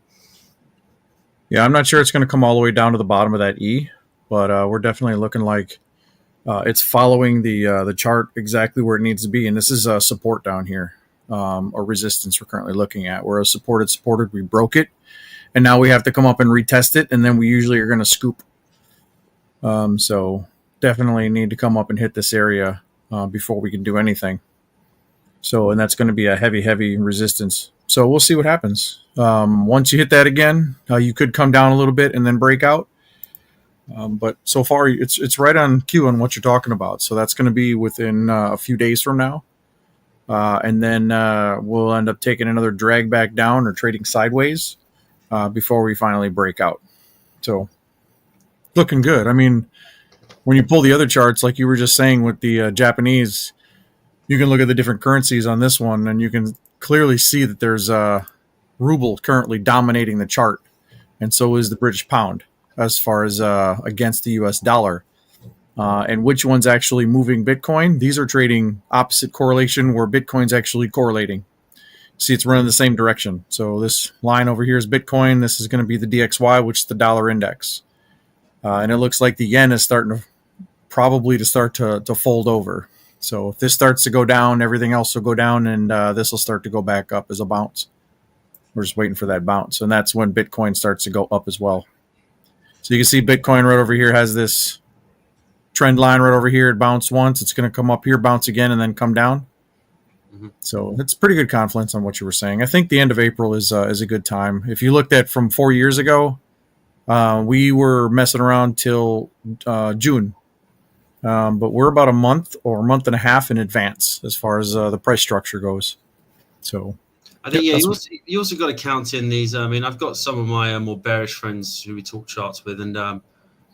Yeah, I'm not sure it's going to come all the way down to the bottom of that E. But we're definitely looking like it's following the chart exactly where it needs to be. And this is a support down here, or resistance we're currently looking at. Where a supported, we broke it. And now we have to come up and retest it. And then we usually are going to scoop. So definitely need to come up and hit this area before we can do anything. So, and that's going to be a heavy resistance. So we'll see what happens. Once you hit that again, you could come down a little bit and then break out. But so far, it's right on cue on what you're talking about. So that's going to be within a few days from now. And then we'll end up taking another drag back down or trading sideways before we finally break out. So looking good. I mean, when you pull the other charts, like you were just saying with the Japanese, you can look at the different currencies on this one, and you can clearly see that there's a ruble currently dominating the chart. And so is the British pound, as far as against the US dollar. And which one's actually moving Bitcoin? These are trading opposite correlation where Bitcoin's actually correlating. See, it's running the same direction. So this line over here is Bitcoin. This is going to be the DXY, which is the dollar index. and it looks like the yen is starting to start to fold over. So if this starts to go down, everything else will go down, and this will start to go back up as a bounce. We're just waiting for that bounce, and that's when Bitcoin starts to go up as well. So you can see Bitcoin right over here has this trend line right over here. It bounced once. It's going to come up here, bounce again, and then come down. So it's pretty good confidence on what you were saying. I think the end of April is a good time. If you looked at from 4 years ago, we were messing around till June. But we're about a month or a month and a half in advance as far as the price structure goes. So I think you also got to count in these. I mean, I've got some of my more bearish friends who we talk charts with, and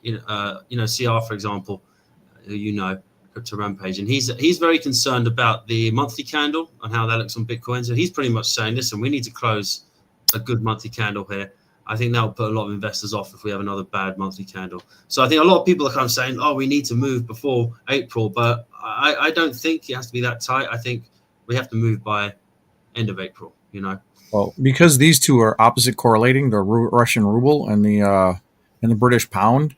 CR for example, who Crypto Rampage, and he's very concerned about the monthly candle and how that looks on Bitcoin. So he's pretty much saying, listen, we need to close a good monthly candle here. I think that will put a lot of investors off if we have another bad monthly candle. So I think a lot of people are kind of saying, oh, we need to move before April, but I don't think it has to be that tight. I think we have to move by end of April, Well, because these two are opposite correlating, the Russian ruble and the British pound,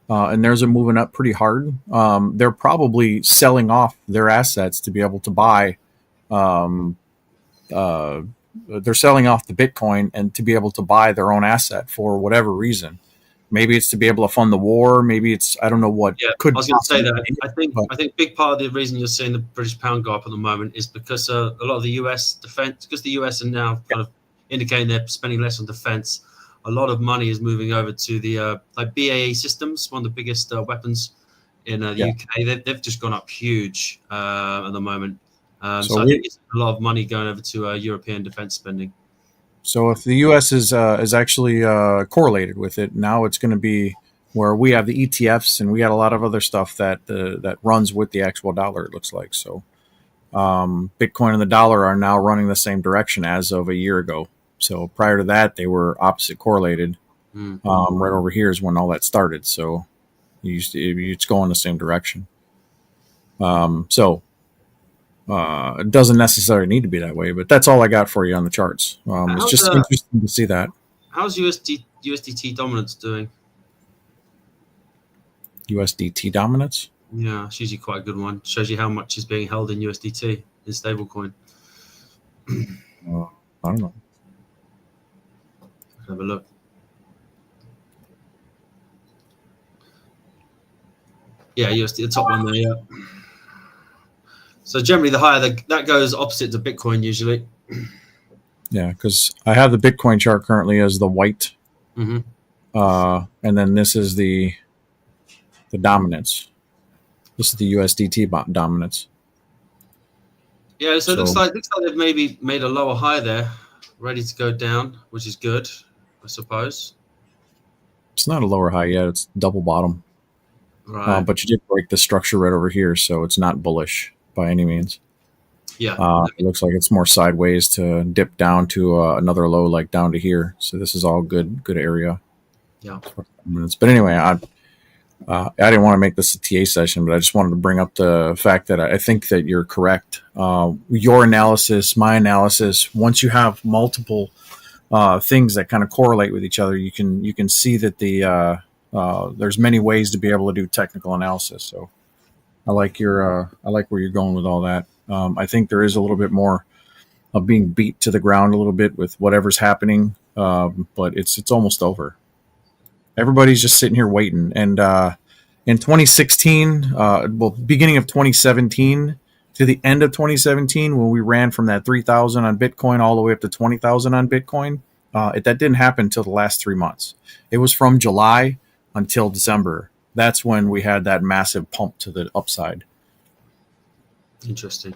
and theirs are moving up pretty hard. They're probably selling off their assets to be able to buy. They're selling off the Bitcoin and to be able to buy their own asset for whatever reason. Maybe it's to be able to fund the war. Maybe it's, I don't know what. Yeah, I was going to say that. I think big part of the reason you're seeing the British pound go up at the moment is because a lot of the US defense, because the US are now kind of indicating they're spending less on defense. A lot of money is moving over to the like BAE Systems, one of the biggest weapons in the UK. They've just gone up huge at the moment. So I think it's a lot of money going over to European defense spending. So if the U.S. is actually correlated with it, now it's going to be where we have the ETFs and we got a lot of other stuff that runs with the actual dollar, it looks like. So Bitcoin and the dollar are now running the same direction as of a year ago. So prior to that, they were opposite correlated. Right over here is when all that started. So it's going the same direction. It doesn't necessarily need to be that way, but that's all I got for you on the charts. It's just interesting to see that. How's USDT dominance doing? USDT dominance? Yeah, it's usually quite a good one. Shows you how much is being held in USDT in stablecoin. I don't know. Have a look. Yeah, USD, the top one there. Yeah. So generally, the higher that goes opposite to Bitcoin usually. Yeah, because I have the Bitcoin chart currently as the white, and then this is the dominance. This is the USDT dominance. Yeah, so it looks like they've maybe made a lower high there, ready to go down, which is good, I suppose. It's not a lower high yet; it's double bottom. Right. But you did break the structure right over here, so it's not bullish by any means. Yeah. It looks like it's more sideways to dip down to another low, like down to here. So this is all good area. Yeah. But anyway, I didn't want to make this a TA session, but I just wanted to bring up the fact that I think that you're correct. Your analysis, my analysis, once you have multiple things that kind of correlate with each other, you can see that there's many ways to be able to do technical analysis. So I like where you're going with all that. I think there is a little bit more of being beat to the ground a little bit with whatever's happening, but it's almost over. Everybody's just sitting here waiting. And in 2016, beginning of 2017 to the end of 2017, when we ran from that 3,000 on Bitcoin all the way up to 20,000 on Bitcoin, that didn't happen until the last 3 months. It was from July until December. That's when we had that massive pump to the upside. Interesting.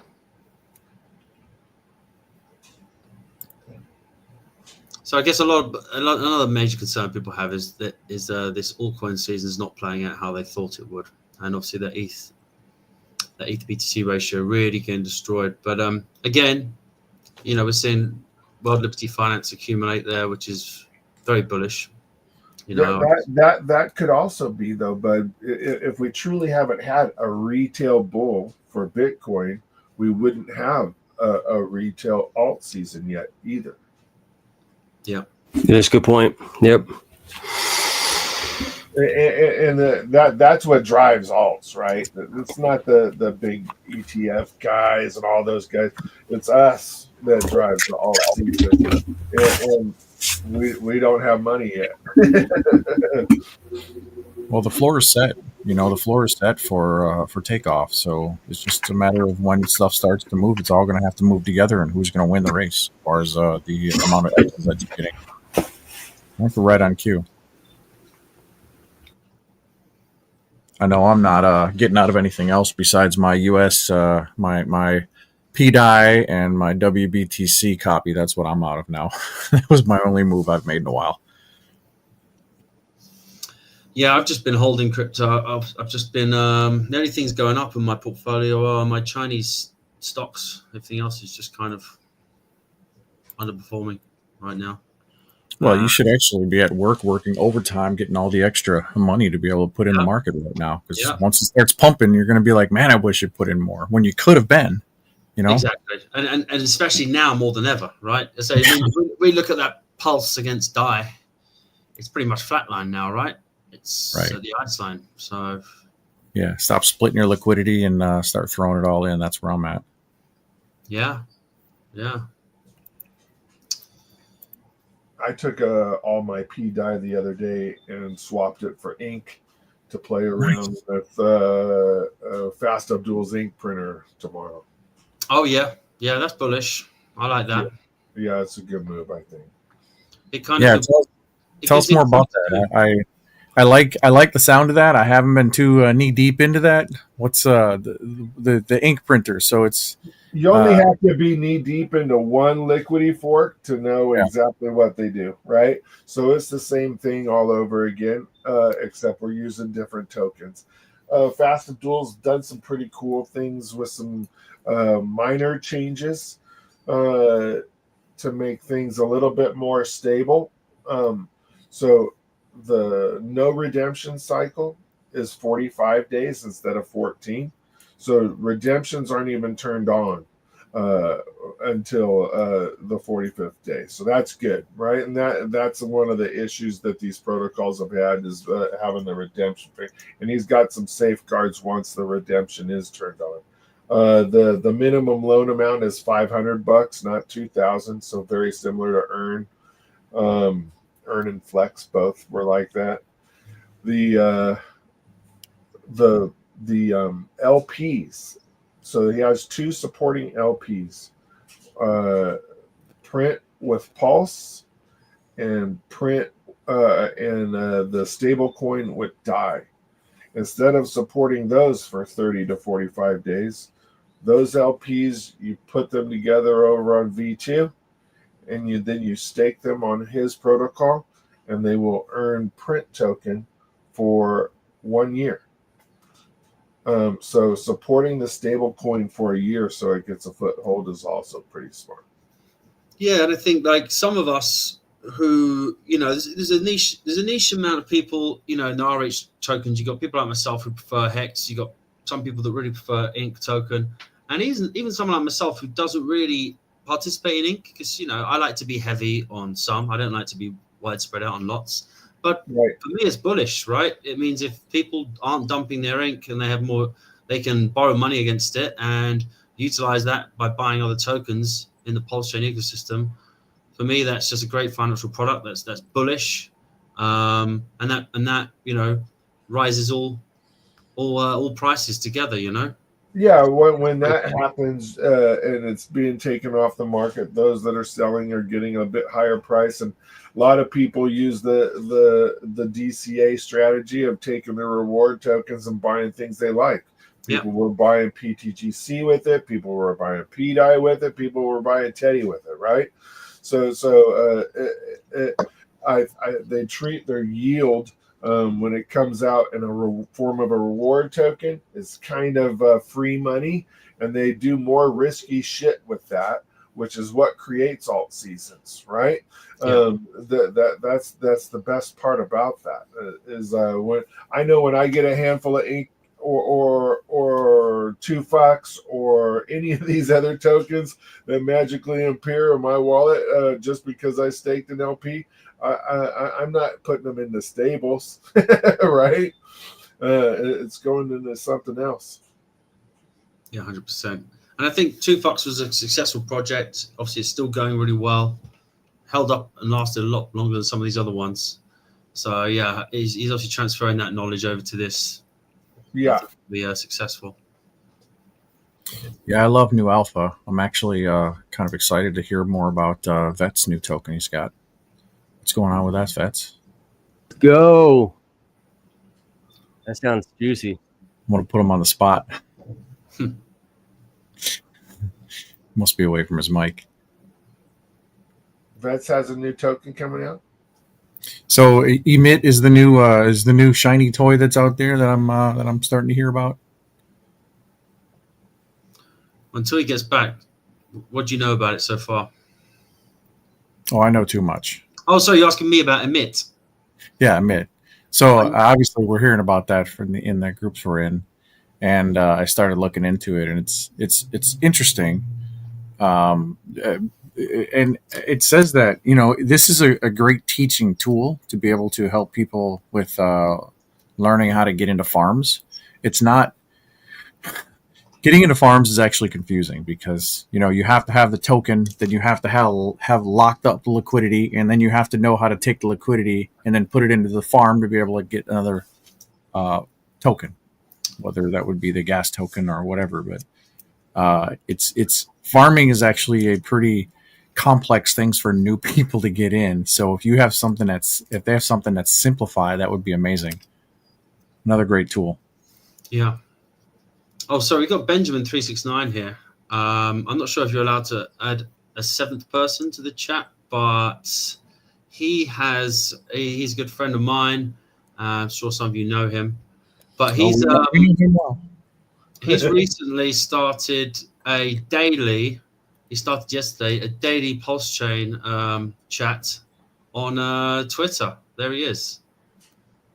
So I guess another major concern people have is this altcoin season is not playing out how they thought it would, and obviously that ETH to BTC ratio really getting destroyed. But again, we're seeing World Liberty Finance accumulate there, which is very bullish. That could also be though, but if we truly haven't had a retail bull for Bitcoin, we wouldn't have a retail alt season yet either. Yeah, that's a good point. Yep. That's what drives alts, right? It's not the big ETF guys and all those guys. It's us that drives the alt season, and we don't have money yet. Well, the floor is set. The floor is set for takeoff. So it's just a matter of when stuff starts to move. It's all going to have to move together, and who's going to win the race as far as the amount of X's that you're getting. I think we're right on cue. I know I'm not getting out of anything else besides my US, my PDI and my WBTC copy. That's what I'm out of now. That was my only move I've made in a while. Yeah, I've just been holding crypto. I've just been the only things going up in my portfolio are my Chinese stocks. Everything else is just kind of underperforming right now. Well, you should actually be at work working overtime, getting all the extra money to be able to put in the market right now. Because once it starts pumping, you're going to be like, man, I wish you'd put in more when you could have been, Exactly. And especially now more than ever, right? So we look at that pulse against DAI, it's pretty much flatline now, right? It's at the ice line. So yeah, stop splitting your liquidity and start throwing it all in. That's where I'm at. Yeah. I took all my PDI the other day and swapped it for ink to play around with Fast Abdul's ink printer tomorrow. Oh yeah, that's bullish. I like that. Yeah, it's a good move, I think. It kind of tell us more about that. I like the sound of that. I haven't been too knee deep into that. What's the ink printer? So it's you only have to be knee deep into one liquidity fork to know exactly what they do, right? So it's the same thing all over again, except we're using different tokens. Fast Abdul's done some pretty cool things with some minor changes to make things a little bit more stable. So the no redemption cycle is 45 days instead of 14. So redemptions aren't even turned on until the 45th day. So that's good, right? And that's one of the issues that these protocols have had is having the redemption. And he's got some safeguards once the redemption is turned on. The minimum loan amount is $500, not $2,000. So very similar to Earn. Earn and Flex both were like that. The LPs. So he has two supporting LPs, print with Pulse and print and the stable coin with DAI. Instead of supporting those for 30 to 45 days, those LPs, you put them together over on V2 and then you stake them on his protocol and they will earn print token for 1 year. So supporting the stable coin for a year so it gets a foothold is also pretty smart. Yeah, and I think like some of us who, there's a niche amount of people, in the RH tokens. You got people like myself who prefer Hex. You got some people that really prefer Ink token, and even someone like myself who doesn't really participate in Ink because I like to be heavy on some. I don't like to be widespread out on lots. But for me, it's bullish, right? It means if people aren't dumping their ink and they have more, they can borrow money against it and utilize that by buying other tokens in the Pulsechain ecosystem. For me, that's just a great financial product. That's bullish, and that rises all prices together. Yeah, when that happens and it's being taken off the market, those that are selling are getting a bit higher price, and a lot of people use the DCA strategy of taking the reward tokens and buying things they like. People were buying PTGC with it. People were buying PDI with it. People were buying Teddy with it, right? So they treat their yield when it comes out in a form of a reward token is kind of free money, and they do more risky shit with that, which is what creates alt seasons, right? That's the best part about that is when I get a handful of ink or 2FOX or any of these other tokens that magically appear in my wallet just because I staked an LP. I'm not putting them in the stables, right? It's going into something else. Yeah, 100%. And I think 2FOX was a successful project. Obviously, it's still going really well. Held up and lasted a lot longer than some of these other ones. So, yeah, he's obviously transferring that knowledge over to this. Yeah. Be successful. Yeah, I love New Alpha. I'm actually kind of excited to hear more about Vet's new token he's got. What's going on with that, Vets? Go. That sounds juicy. I want to put him on the spot. Must be away from his mic. Vets has a new token coming out. So Emit is the new shiny toy that's out there that I'm starting to hear about. Until he gets back, what do you know about it so far? Oh, I know too much. Oh, so you're asking me about Emit? Yeah, Emit. So obviously we're hearing about that in the groups we're in, and I started looking into it, and it's interesting. And it says that, this is a great teaching tool to be able to help people with learning how to get into farms. It's not getting into farms is actually confusing because, you have to have the token, then you have to have locked up the liquidity, and then you have to know how to take the liquidity and then put it into the farm to be able to get another token, whether that would be the gas token or whatever. But it's farming is actually a pretty complex things for new people to get in. So if they have something that's simplified, that would be amazing. Another great tool. Yeah. Oh, sorry, we got Benjamin369 here. I'm not sure if you're allowed to add a seventh person to the chat, but he's a good friend of mine. I'm sure some of you know him, but he's recently started a daily. He started yesterday a daily Pulsechain chat on Twitter. There he is.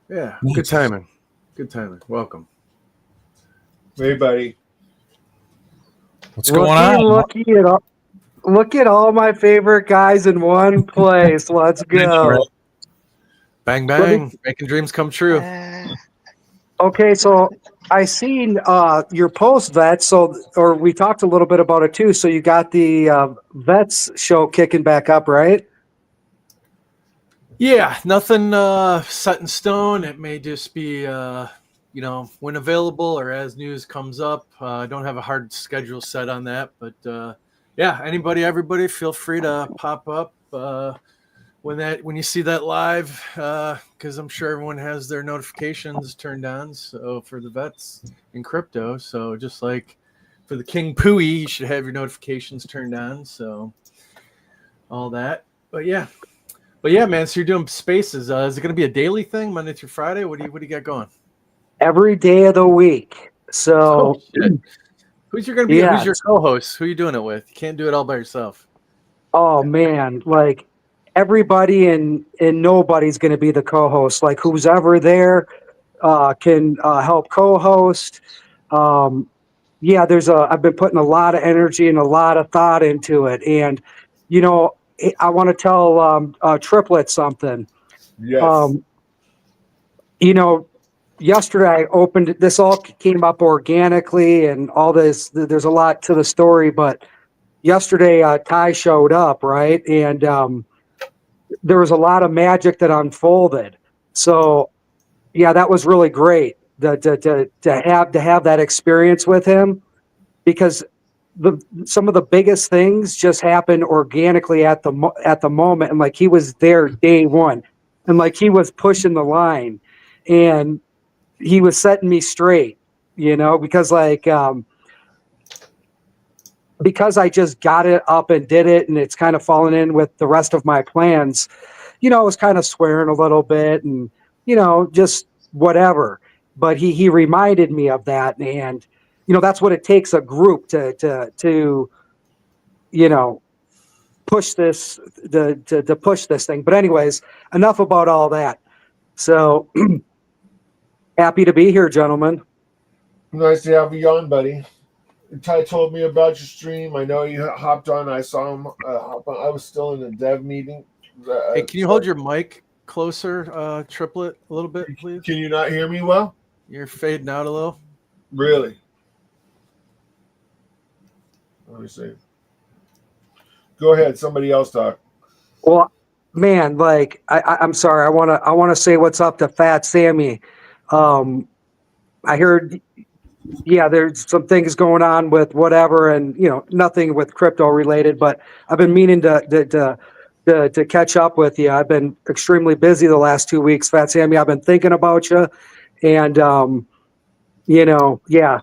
Yeah, good timing. Good timing. Welcome. Hey, buddy. What's going on? Look at all my favorite guys in one place. Let's go. Bang, bang. Making dreams come true. Okay, so I seen your post, Vets, or we talked a little bit about it too. So you got the Vets show kicking back up, right? Yeah, nothing set in stone. It may just be, when available or as news comes up. I don't have a hard schedule set on that, but everybody, feel free to pop up when you see that live, because I'm sure everyone has their notifications turned on. So for the Vets in crypto, so just like for the King Pooey, you should have your notifications turned on. So all that, but yeah, man. So you're doing spaces. Is it going to be a daily thing, Monday through Friday? What do you got going? Every day of the week. So who's going to be? Who's your co-host? Who are you doing it with? You can't do it all by yourself. Oh man, like everybody and nobody's going to be the co-host. Like who's ever there can help co-host. I've been putting a lot of energy and a lot of thought into it, and I want to tell Triplet something. Yes. Yesterday I opened it. This all came up organically and all this. There's a lot to the story, but yesterday Ty showed up, right? And there was a lot of magic that unfolded. So yeah, that was really great to have that experience with him, because some of the biggest things just happened organically at the moment, and like he was there day one, and like he was pushing the line, and he was setting me straight, because because I just got it up and did it, and it's kind of fallen in with the rest of my plans. I was kind of swearing a little bit and just whatever, but he reminded me of that, and that's what it takes, a group to push this to push this thing. But anyways, enough about all that. So happy to be here, gentlemen. Nice to have you on, buddy. Ty told me about your stream. I know you hopped on. I saw him hop on. I was still in a dev meeting. Hey, can you hold your mic closer, Triplet, a little bit, please? Can you not hear me well? You're fading out a little. Really? Let me see. Go ahead. Somebody else talk. Well, man, like I'm sorry. I wanna say what's up to Fat Sammy. I heard, yeah, there's some things going on with whatever, and nothing with crypto related. But I've been meaning to catch up with you. I've been extremely busy the last 2 weeks, Fat Sammy. I've been thinking about you, and yeah.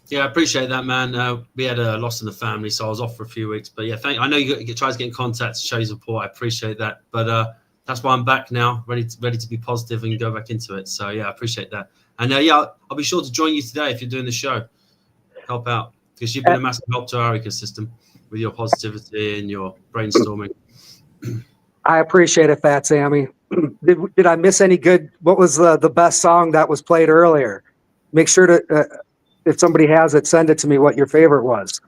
Yeah, I appreciate that, man. We had a loss in the family, so I was off for a few weeks. But yeah, I know you try to get in contact to show your support. I appreciate that. But that's why I'm back now, ready to be positive and go back into it. So yeah, I appreciate that. And yeah, I'll be sure to join you today if you're doing the show. Help out, because you've been a massive help to our ecosystem with your positivity and your brainstorming. I appreciate it, Fat Sammy. Did I miss any good? What was the best song that was played earlier? Make sure to, if somebody has it, send it to me what your favorite was.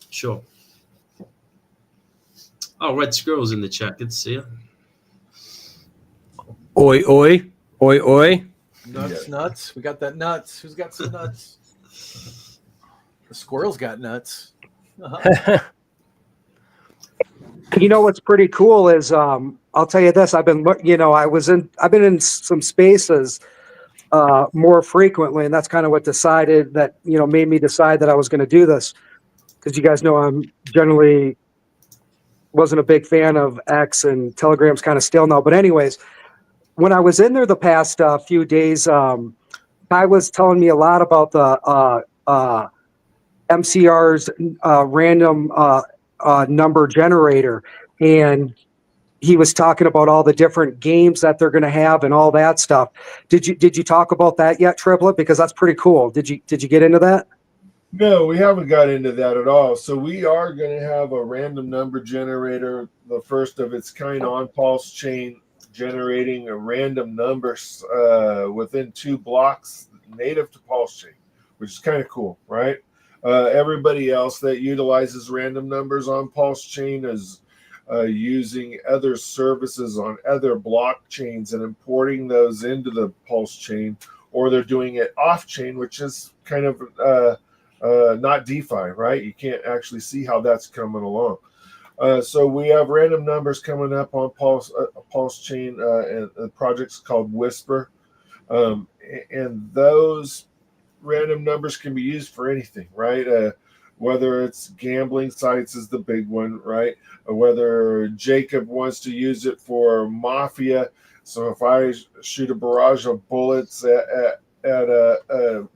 Sure. Oh, Red Squirrel's in the chat. Good to see you. Oi, oi, oi, oi. Nuts. We got that nuts. Who's got some nuts? The squirrel's got nuts. Uh-huh. You know what's pretty cool is I'll tell you this. I've been in some spaces more frequently, and that's kind of what made me decide that I was going to do this, because you guys know I'm generally wasn't a big fan of X, and Telegram's kind of stale now. But anyways, when I was in there the past few days, I was telling me a lot about the MCR's random number generator, and he was talking about all the different games that they're going to have and all that stuff. Did you talk about that yet, Triplet? Because that's pretty cool. Did you get into that? No, we haven't got into that at all. So we are going to have a random number generator, the first of its kind on Pulsechain, generating a random numbers within 2 blocks native to Pulsechain, which is kind of cool, right? Everybody else that utilizes random numbers on Pulsechain is using other services on other blockchains and importing those into the Pulsechain, or they're doing it off-chain, which is kind of not DeFi, right? You can't actually see how that's coming along. So we have random numbers coming up on Pulsechain, and the project's called Whisper, and those random numbers can be used for anything, right? Whether it's gambling sites is the big one, right? Or whether Jacob wants to use it for mafia. So if I shoot a barrage of bullets at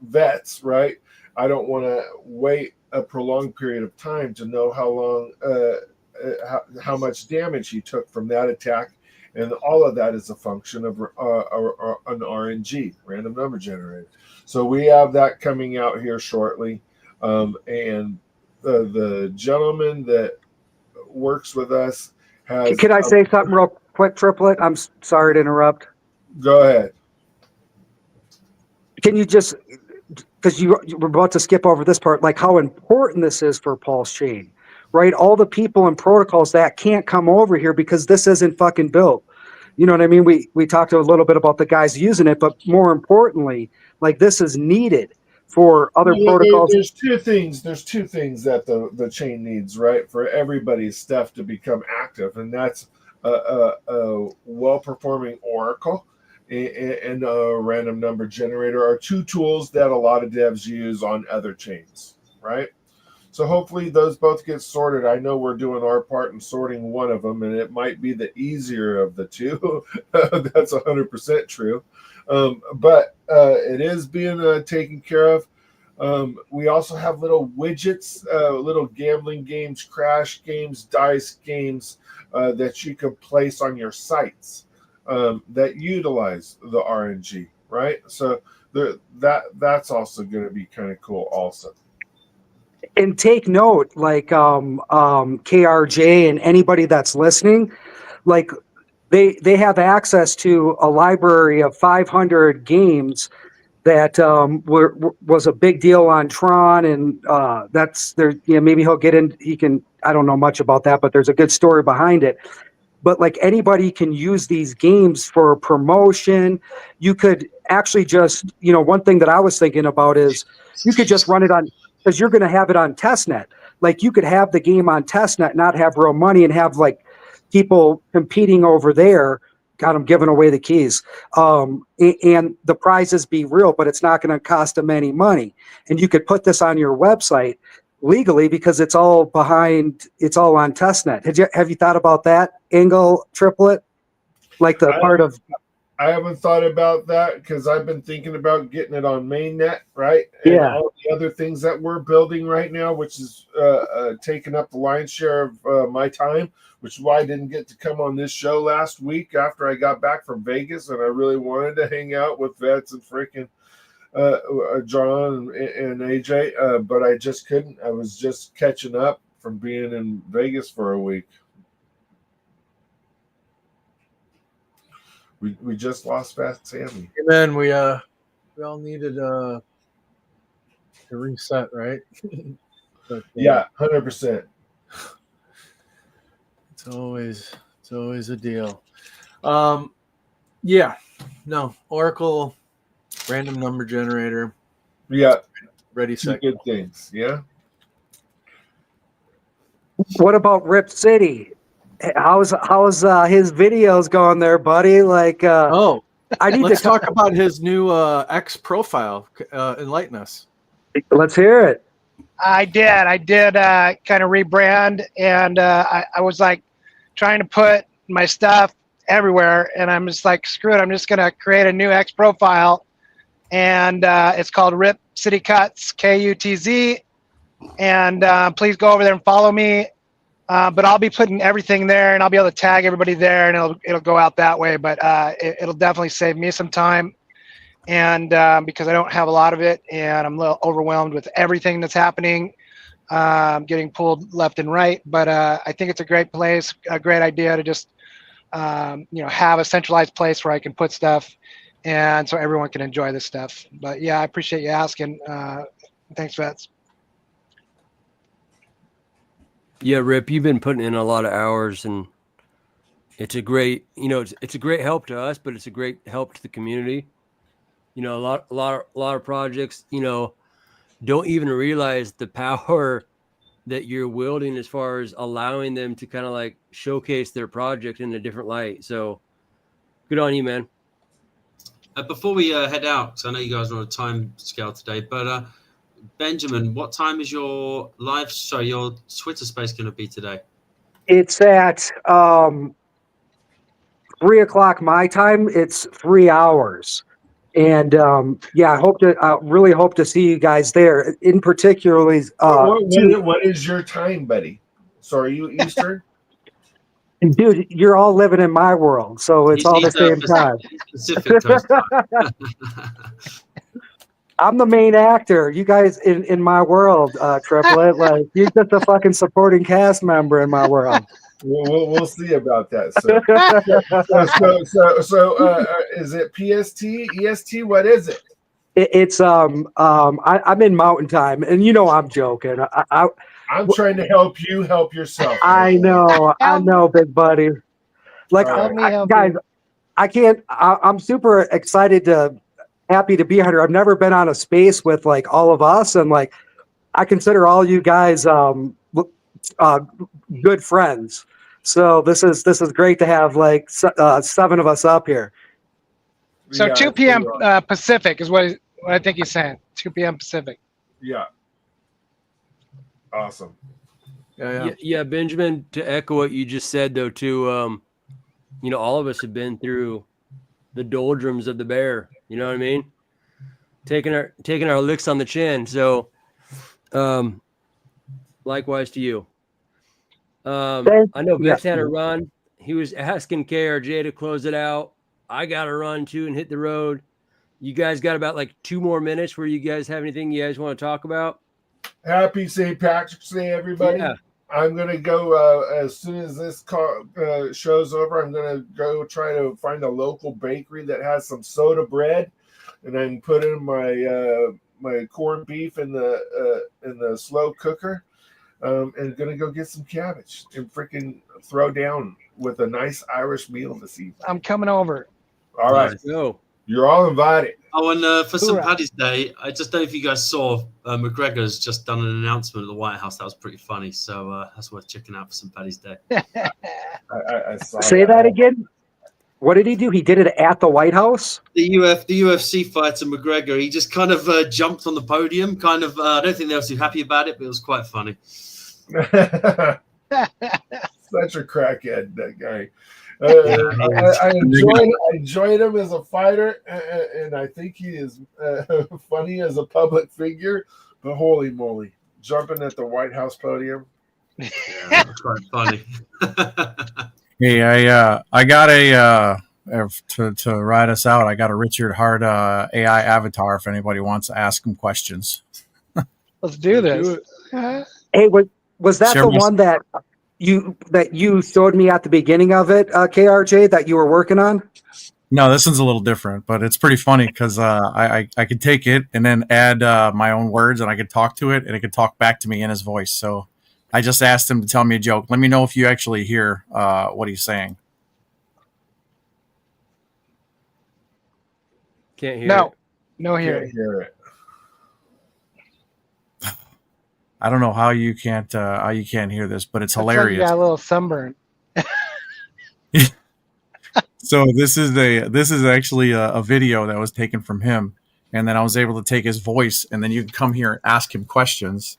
vets, right? I don't want to wait a prolonged period of time to know how long, how much damage he took from that attack. And all of that is a function of an RNG, random number generator. So we have that coming out here shortly. And the gentleman that works with us has... Can I say something real quick, Triplet? I'm sorry to interrupt. Go ahead. Can you just... because you were about to skip over this part, like how important this is for Pulsechain, right? All the people and protocols that can't come over here because this isn't fucking built. You know what I mean? We talked a little bit about the guys using it, but more importantly, like this is needed for other protocols. There's two things that the chain needs, right? For everybody's stuff to become active, and that's a well-performing Oracle and a random number generator are two tools that a lot of devs use on other chains, right? So hopefully those both get sorted. I know we're doing our part in sorting one of them, and it might be the easier of the two. That's 100% true. But it is being taken care of. We also have little widgets, little gambling games, crash games, dice games that you can place on your sites that utilize the RNG, right? So that's also going to be kind of cool also. And take note, like KRJ and anybody that's listening, like they have access to a library of 500 games that was a big deal on Tron, and that's there. You know, maybe he'll get in. He can. I don't know much about that, but there's a good story behind it. But like anybody can use these games for promotion. You could actually just, you know, one thing that I was thinking about is you could just run it on, because you're going to have it on testnet. Like you could have the game on testnet, not have real money, and have like people competing over there. God, I'm giving away the keys. And the prizes be real, but it's not going to cost them any money. And you could put this on your website legally because it's all on testnet. Have you thought about that angle, Triplet? Like the part of. I haven't thought about that because I've been thinking about getting it on mainnet, right? And Yeah. all the other things that we're building right now, which is taking up the lion's share of my time, which is why I didn't get to come on this show last week after I got back from Vegas, and I really wanted to hang out with Vets and freaking John and AJ, but I just couldn't. I was just catching up from being in Vegas for a week. We just lost Fast Sammy. And then we all needed to reset, right? But, yeah, 100%. It's always a deal. Yeah, no, Oracle random number generator. Yeah, ready, two set, good things. Yeah. What about Rip City? How's his videos going there, buddy? Like, I need let's to talk about his new X profile. Enlighten us. Let's hear it. I did kind of rebrand, and I was like trying to put my stuff everywhere, and I'm just like, screw it, I'm just gonna create a new X profile, and it's called Rip City Cuts, KUTZ, and please go over there and follow me. But I'll be putting everything there, and I'll be able to tag everybody there, and it'll go out that way. But it'll definitely save me some time, and because I don't have a lot of it, and I'm a little overwhelmed with everything that's happening, getting pulled left and right. But I think it's a great place, a great idea to just have a centralized place where I can put stuff, and so everyone can enjoy this stuff. But yeah, I appreciate you asking. Thanks, Vets. Yeah, Rip, you've been putting in a lot of hours, and it's a great, it's a great help to us, but it's a great help to the community. A lot of projects, don't even realize the power that you're wielding as far as allowing them to kind of like showcase their project in a different light. So good on you, man. Before we head out, because I know you guys are on a time scale today, but Benjamin, what time is your your Twitter space going to be today? It's at 3:00 my time. It's 3 hours. And I really hope to see you guys there. In particularly, what is your time, buddy? So are you Eastern? Dude, you're all living in my world, so it's all the same time. Pacific Coast time. I'm the main actor. You guys in my world, Triplet. Like you're just a fucking supporting cast member in my world. We'll see about that. So is it PST, EST? What is it? I'm in Mountain Time, and I'm joking. I'm trying to help you help yourself. I know, big buddy. Like, guys, I can't. I'm super excited happy to be here. I've never been on a space with like all of us, and like I consider all you guys good friends. So this is great to have like 7 of us up here. So 2 p.m. Pacific is what I think he's saying. 2 p.m. Pacific. Yeah. Awesome. Yeah, Benjamin, to echo what you just said though too, all of us have been through the doldrums of the bear. You know what I mean? Taking our licks on the chin. So likewise to you. I know Vex had a run. He was asking KRJ to close it out. I got to run too and hit the road. You guys got about like 2 more minutes where you guys have anything you guys want to talk about? Happy St. Patrick's Day, everybody. Yeah. I'm going to go as soon as this show's over. I'm going to go try to find a local bakery that has some soda bread. and I'm putting my corned beef in the slow cooker, and gonna go get some cabbage and freaking throw down with a nice Irish meal this evening. I'm coming over. All right, Let's go. you're all invited. Oh, and for St. Hoorah. Paddy's Day, I just don't know if you guys saw McGregor's just done an announcement at the White House. That was pretty funny. So that's worth checking out for St. Paddy's Day. I saw Say that again. What did he do? He did it at the White House? The UFC fighter McGregor, he just kind of jumped on the podium. Kind of, I don't think they were too happy about it, but it was quite funny. Such a crackhead, that guy. I enjoyed him as a fighter, and I think he is funny as a public figure. But holy moly, jumping at the White House podium. Yeah, that's quite funny. Hey, I got to ride us out. I got a Richard Hart AI avatar. If anybody wants to ask him questions, Let's do this. Hey, was that Share the my- one that you showed me at the beginning of it, KRJ, that you were working on? No, this one's a little different, but it's pretty funny because I could take it and then add my own words, and I could talk to it, and it could talk back to me in his voice. So I just asked him to tell me a joke. Let me know if you actually hear what he's saying. Can't hear No, it. no Can't hearing. hear it. I don't know how you can't hear this, but it's Looks like hilarious. you got a little sunburn. So this is actually a video that was taken from him, and then I was able to take his voice, and then you can come here and ask him questions,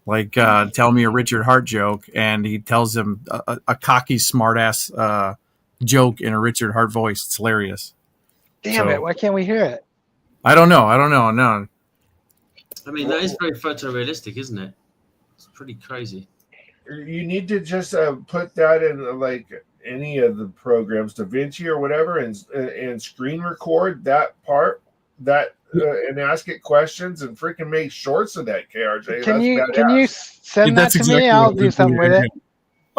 like tell me a Richard Hart joke, and he tells him a cocky, smart-ass joke in a Richard Hart voice. It's hilarious. Damn So- it! Why can't we hear it? I don't know. No. I mean, that is very photorealistic, isn't it? It's pretty crazy. You need to just put that in like any of the programs, DaVinci or whatever, and screen record that part, and ask it questions and freaking make shorts of that, KRJ. Can That's you badass. send that That's to exactly me? I'll what do we something with it.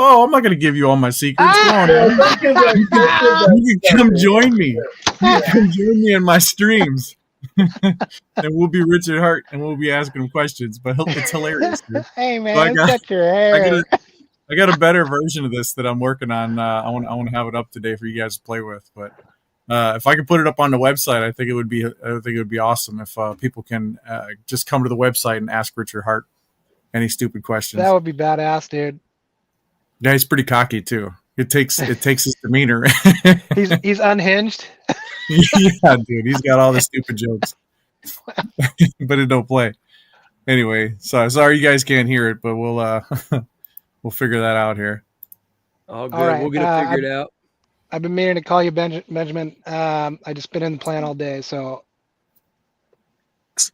Oh, I'm not going to give you all my secrets. Go on, man. Don't give that You can stuff. come join me. You can come join me in my streams. And we'll be Richard Hart, and we'll be asking him questions. But it's hilarious, dude. Hey man, So I got- cut your hair. I got a better version of this that I'm working on. I want to have it up today for you guys to play with. But if I could put it up on the website, I think it would be awesome if people can just come to the website and ask Richard Hart any stupid questions. That would be badass, dude. Yeah, he's pretty cocky too. It takes his demeanor. He's unhinged. Yeah, dude, he's got all the stupid jokes, but it don't play. Anyway, sorry you guys can't hear it, but we'll figure that out here. All good. All right, We'll get it figured out. I've been meaning to call you, Benjamin. I just been in the plan all day, so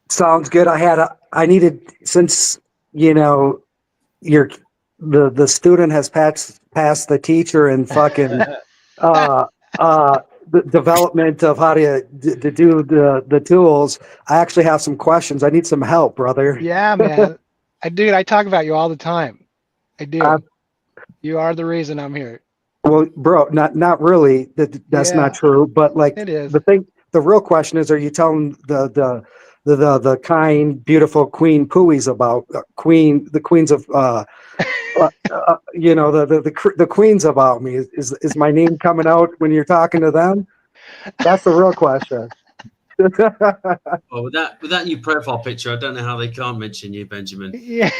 Sounds good. I needed, since the student has passed the teacher and fucking the development of how to do the tools. I actually have some questions. I need some help, brother. yeah, man. I talk about you all the time. I do. You are the reason I'm here. Well, bro, not really. That's Yeah. not true. But like It is. the real question is: are you telling the kind, beautiful Queen Pooies about the queens of the queens about me? Is my name coming out when you're talking to them? That's the real question. Well, with that new profile picture, I don't know how they can't mention you, Benjamin. Yeah.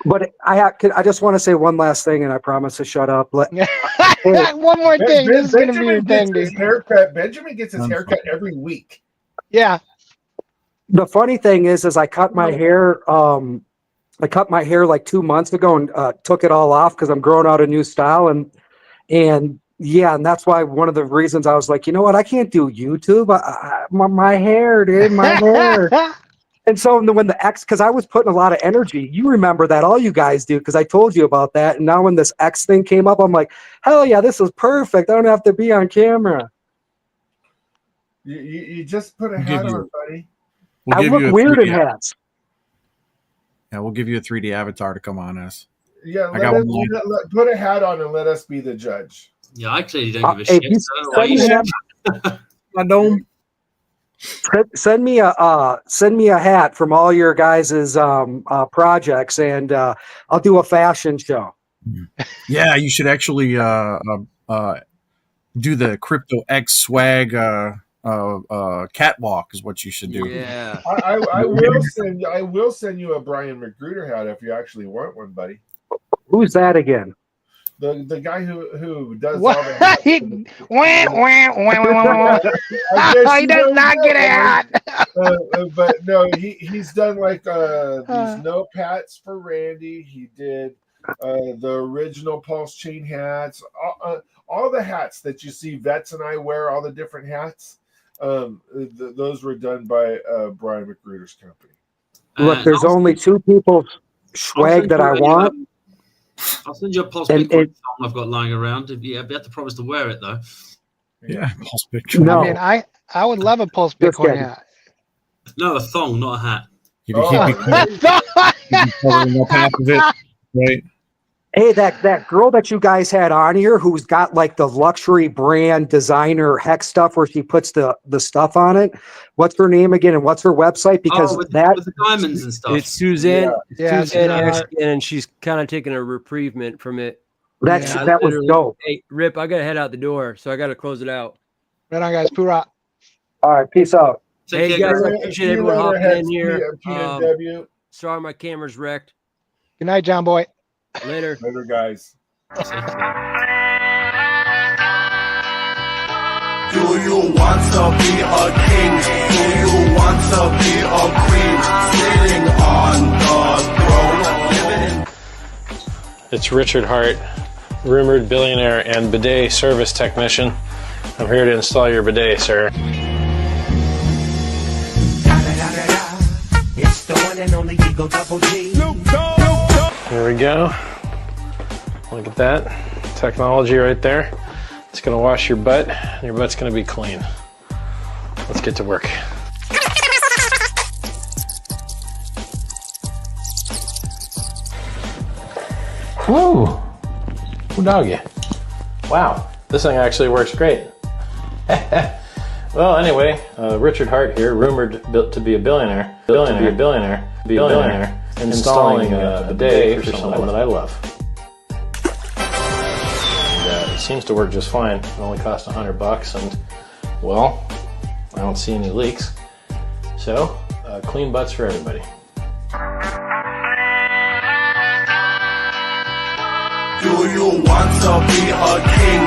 But I just want to say one last thing, and I promise to shut up. One more thing. This is gonna be your thing, dude. Benjamin gets his haircut every week. Yeah. The funny thing is I cut my hair. I cut my hair like 2 months ago and took it all off because I'm growing out a new style, and that's why one of the reasons I was like, you know what, I can't do YouTube. My hair, dude, my hair. And so when because I was putting a lot of energy, you remember that, all you guys do, because I told you about that. And now when this X thing came up, I'm like, hell yeah, this is perfect. I don't have to be on camera. You just put a hat on, buddy. I look weird in hats. Yeah, we'll give you a 3D avatar to come on us. Yeah, put a hat on and let us be the judge. Yeah, I clearly don't give a Hey, shit. So I don't know why you my dome. Send me a hat from all your guys' projects, and I'll do a fashion show. Yeah, you should actually do the Crypto X swag catwalk is what you should do. Yeah. I will send you a Brian Magruder hat if you actually want one, buddy. Who's that again? The guy who does What? all the hats. He does not get a hat. But no, he's done like these note hats for Randy. He did the original Pulsechain hats. All the hats that you see Vets and I wear, all the different hats, those were done by Brian Magruder's company. Look, there's only two people's swag that I want. I'll send you a Pulse Bitcoin song I've got lying around. You have to promise to wear it though. Yeah, Pulse Bitcoin. No. I mean, I would love a Pulse Bitcoin hat. No, a thong, not a hat. Right. Hey, that girl that you guys had on here who's got like the luxury brand designer hex stuff where she puts the stuff on it. What's her name again, and what's her website? Because with the diamonds and stuff. It's Suzanne. Yeah, Suzanne Ashton, and she's kind of taking a reprievement from it. That was dope. Hey, Rip, I got to head out the door, so I got to close it out. Right on, guys. Poorah. All right, peace out. Hey, guys, I appreciate everyone hopping in here. PNW. Sorry, my camera's wrecked. Good night, John Boy. Later. Later, guys. Do you want to be a king? Do you want to be a queen? Sitting on the throne. It's Richard Hart, rumored billionaire and bidet service technician. I'm here to install your bidet, sir. It's the one and only Eagle Double G. Here we go. Look at that technology right there. It's gonna wash your butt, and your butt's gonna be clean. Let's get to work. Woo! Ooh, doggy. Wow, this thing actually works great. Well, anyway, Richard Hart here, rumored to be a billionaire, installing a bidet for someone that I love. And, it seems to work just fine. It only costs $100, and well, I don't see any leaks. So, clean butts for everybody. Do you want to be a king?